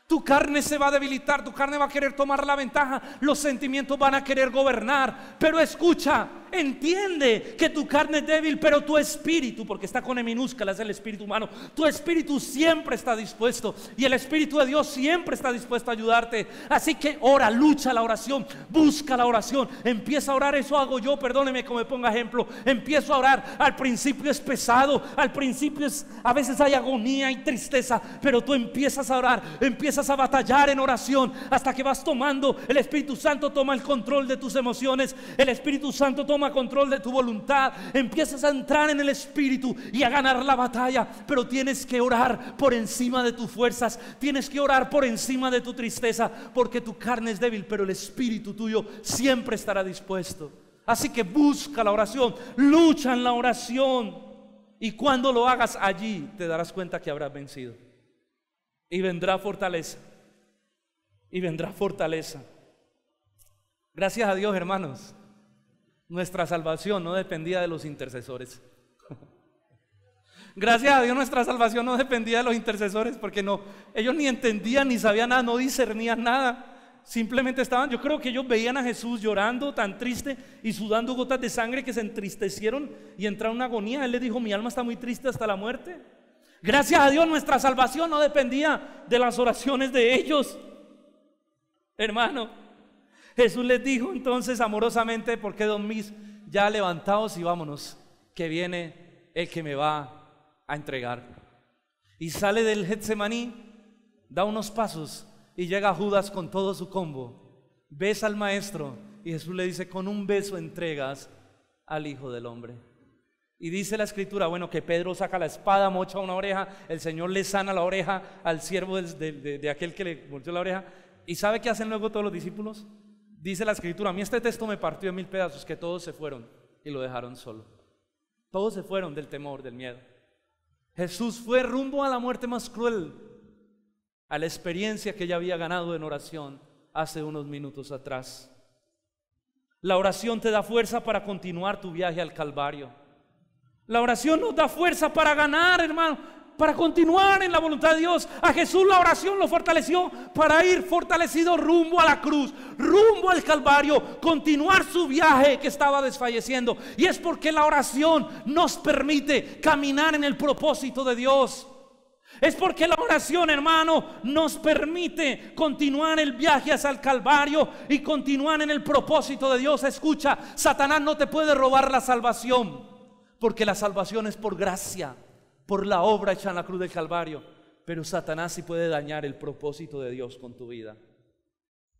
Tu carne se va a debilitar, tu carne va a querer tomar la ventaja, los sentimientos van a querer gobernar. Pero escucha, entiende que tu carne es débil, pero tu espíritu, porque está con E minúscula, es el espíritu humano, tu espíritu siempre está dispuesto, y el Espíritu de Dios siempre está dispuesto a ayudarte. Así que ora, lucha la oración, busca la oración, empieza a orar. Eso hago yo, perdóneme que me ponga ejemplo. Empiezo a orar. Al principio es pesado, al principio a veces hay agonía y tristeza, pero tú empiezas a orar, empiezas a batallar en oración hasta que vas tomando. El Espíritu Santo toma el control de tus emociones, el Espíritu Santo toma control de tu voluntad. Empiezas a entrar en el Espíritu y a ganar la batalla. Pero tienes que orar por encima de tus fuerzas, tienes que orar por encima de tu tristeza, porque tu carne es débil, pero el Espíritu tuyo siempre estará dispuesto. Así que busca la oración, lucha en la oración, y cuando lo hagas, allí te darás cuenta que habrás vencido. Y vendrá fortaleza. Y vendrá fortaleza. Gracias a Dios, hermanos, nuestra salvación no dependía de los intercesores. Gracias a Dios, nuestra salvación no dependía de los intercesores, porque ellos ni entendían ni sabían nada, no discernían nada. Simplemente estaban, yo creo que ellos veían a Jesús llorando tan triste y sudando gotas de sangre, que se entristecieron y entraron en agonía. Él les dijo: mi alma está muy triste hasta la muerte. Gracias a Dios, nuestra salvación no dependía de las oraciones de ellos. Hermano, Jesús les dijo entonces amorosamente: ¿por qué dormís? Ya levantaos y vámonos, que viene el que me va a entregar. Y sale del Getsemaní, da unos pasos y llega Judas con todo su combo. Besa al maestro y Jesús le dice: con un beso entregas al Hijo del Hombre. Y dice la escritura, bueno, que Pedro saca la espada, mocha una oreja, el Señor le sana la oreja al siervo de aquel que le volteó la oreja. ¿Y sabe qué hacen luego todos los discípulos? Dice la escritura, a mí este texto me partió en 1000 pedazos, que todos se fueron y lo dejaron solo. Todos se fueron del temor, del miedo. Jesús fue rumbo a la muerte más cruel, a la experiencia que ya había ganado en oración hace unos minutos atrás. La oración te da fuerza para continuar tu viaje al Calvario. La oración nos da fuerza para ganar, hermano, para continuar en la voluntad de Dios. A Jesús la oración lo fortaleció para ir fortalecido rumbo a la cruz, rumbo al Calvario, continuar su viaje que estaba desfalleciendo. Y es porque la oración nos permite caminar en el propósito de Dios. Es porque la oración, hermano, nos permite continuar el viaje hacia el Calvario y continuar en el propósito de Dios. Escucha, Satanás no te puede robar la salvación, porque la salvación es por gracia, por la obra hecha en la cruz del Calvario. Pero Satanás sí puede dañar el propósito de Dios con tu vida.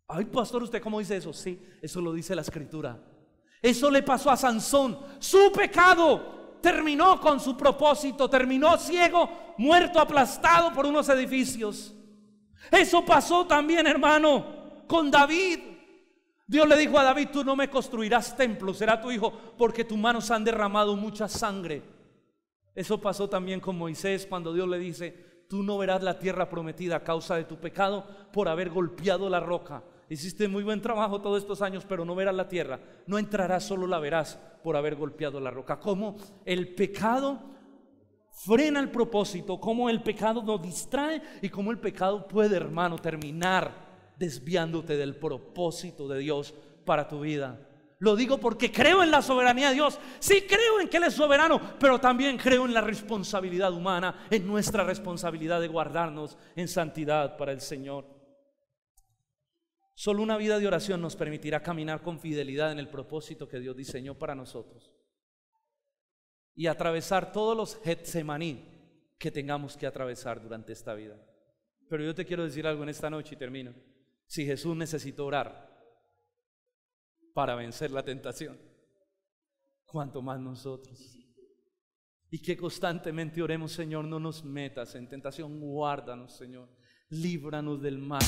Ay, pastor, ¿usted cómo dice eso? Sí, eso lo dice la escritura. Eso le pasó a Sansón. Su pecado terminó con su propósito. Terminó ciego, muerto, aplastado por unos edificios. Eso pasó también, hermano, con David. Dios le dijo a David: tú no me construirás templo, será tu hijo, porque tus manos han derramado mucha sangre. Eso pasó también con Moisés, cuando Dios le dice: tú no verás la tierra prometida a causa de tu pecado, por haber golpeado la roca. Hiciste muy buen trabajo todos estos años, pero no verás la tierra. No entrarás, solo la verás por haber golpeado la roca. Cómo el pecado frena el propósito, cómo el pecado nos distrae y cómo el pecado puede, hermano, terminar desviándote del propósito de Dios para tu vida. Lo digo porque creo en la soberanía de Dios. Sí, creo en que Él es soberano, pero también creo en la responsabilidad humana, en nuestra responsabilidad de guardarnos en santidad para el Señor. Solo una vida de oración nos permitirá caminar con fidelidad en el propósito que Dios diseñó para nosotros y atravesar todos los Getsemaní que tengamos que atravesar durante esta vida. Pero yo te quiero decir algo en esta noche y termino. Si Jesús necesitó orar para vencer la tentación, ¿cuánto más nosotros? Y que constantemente oremos: Señor, no nos metas en tentación, guárdanos, Señor, líbranos del mal.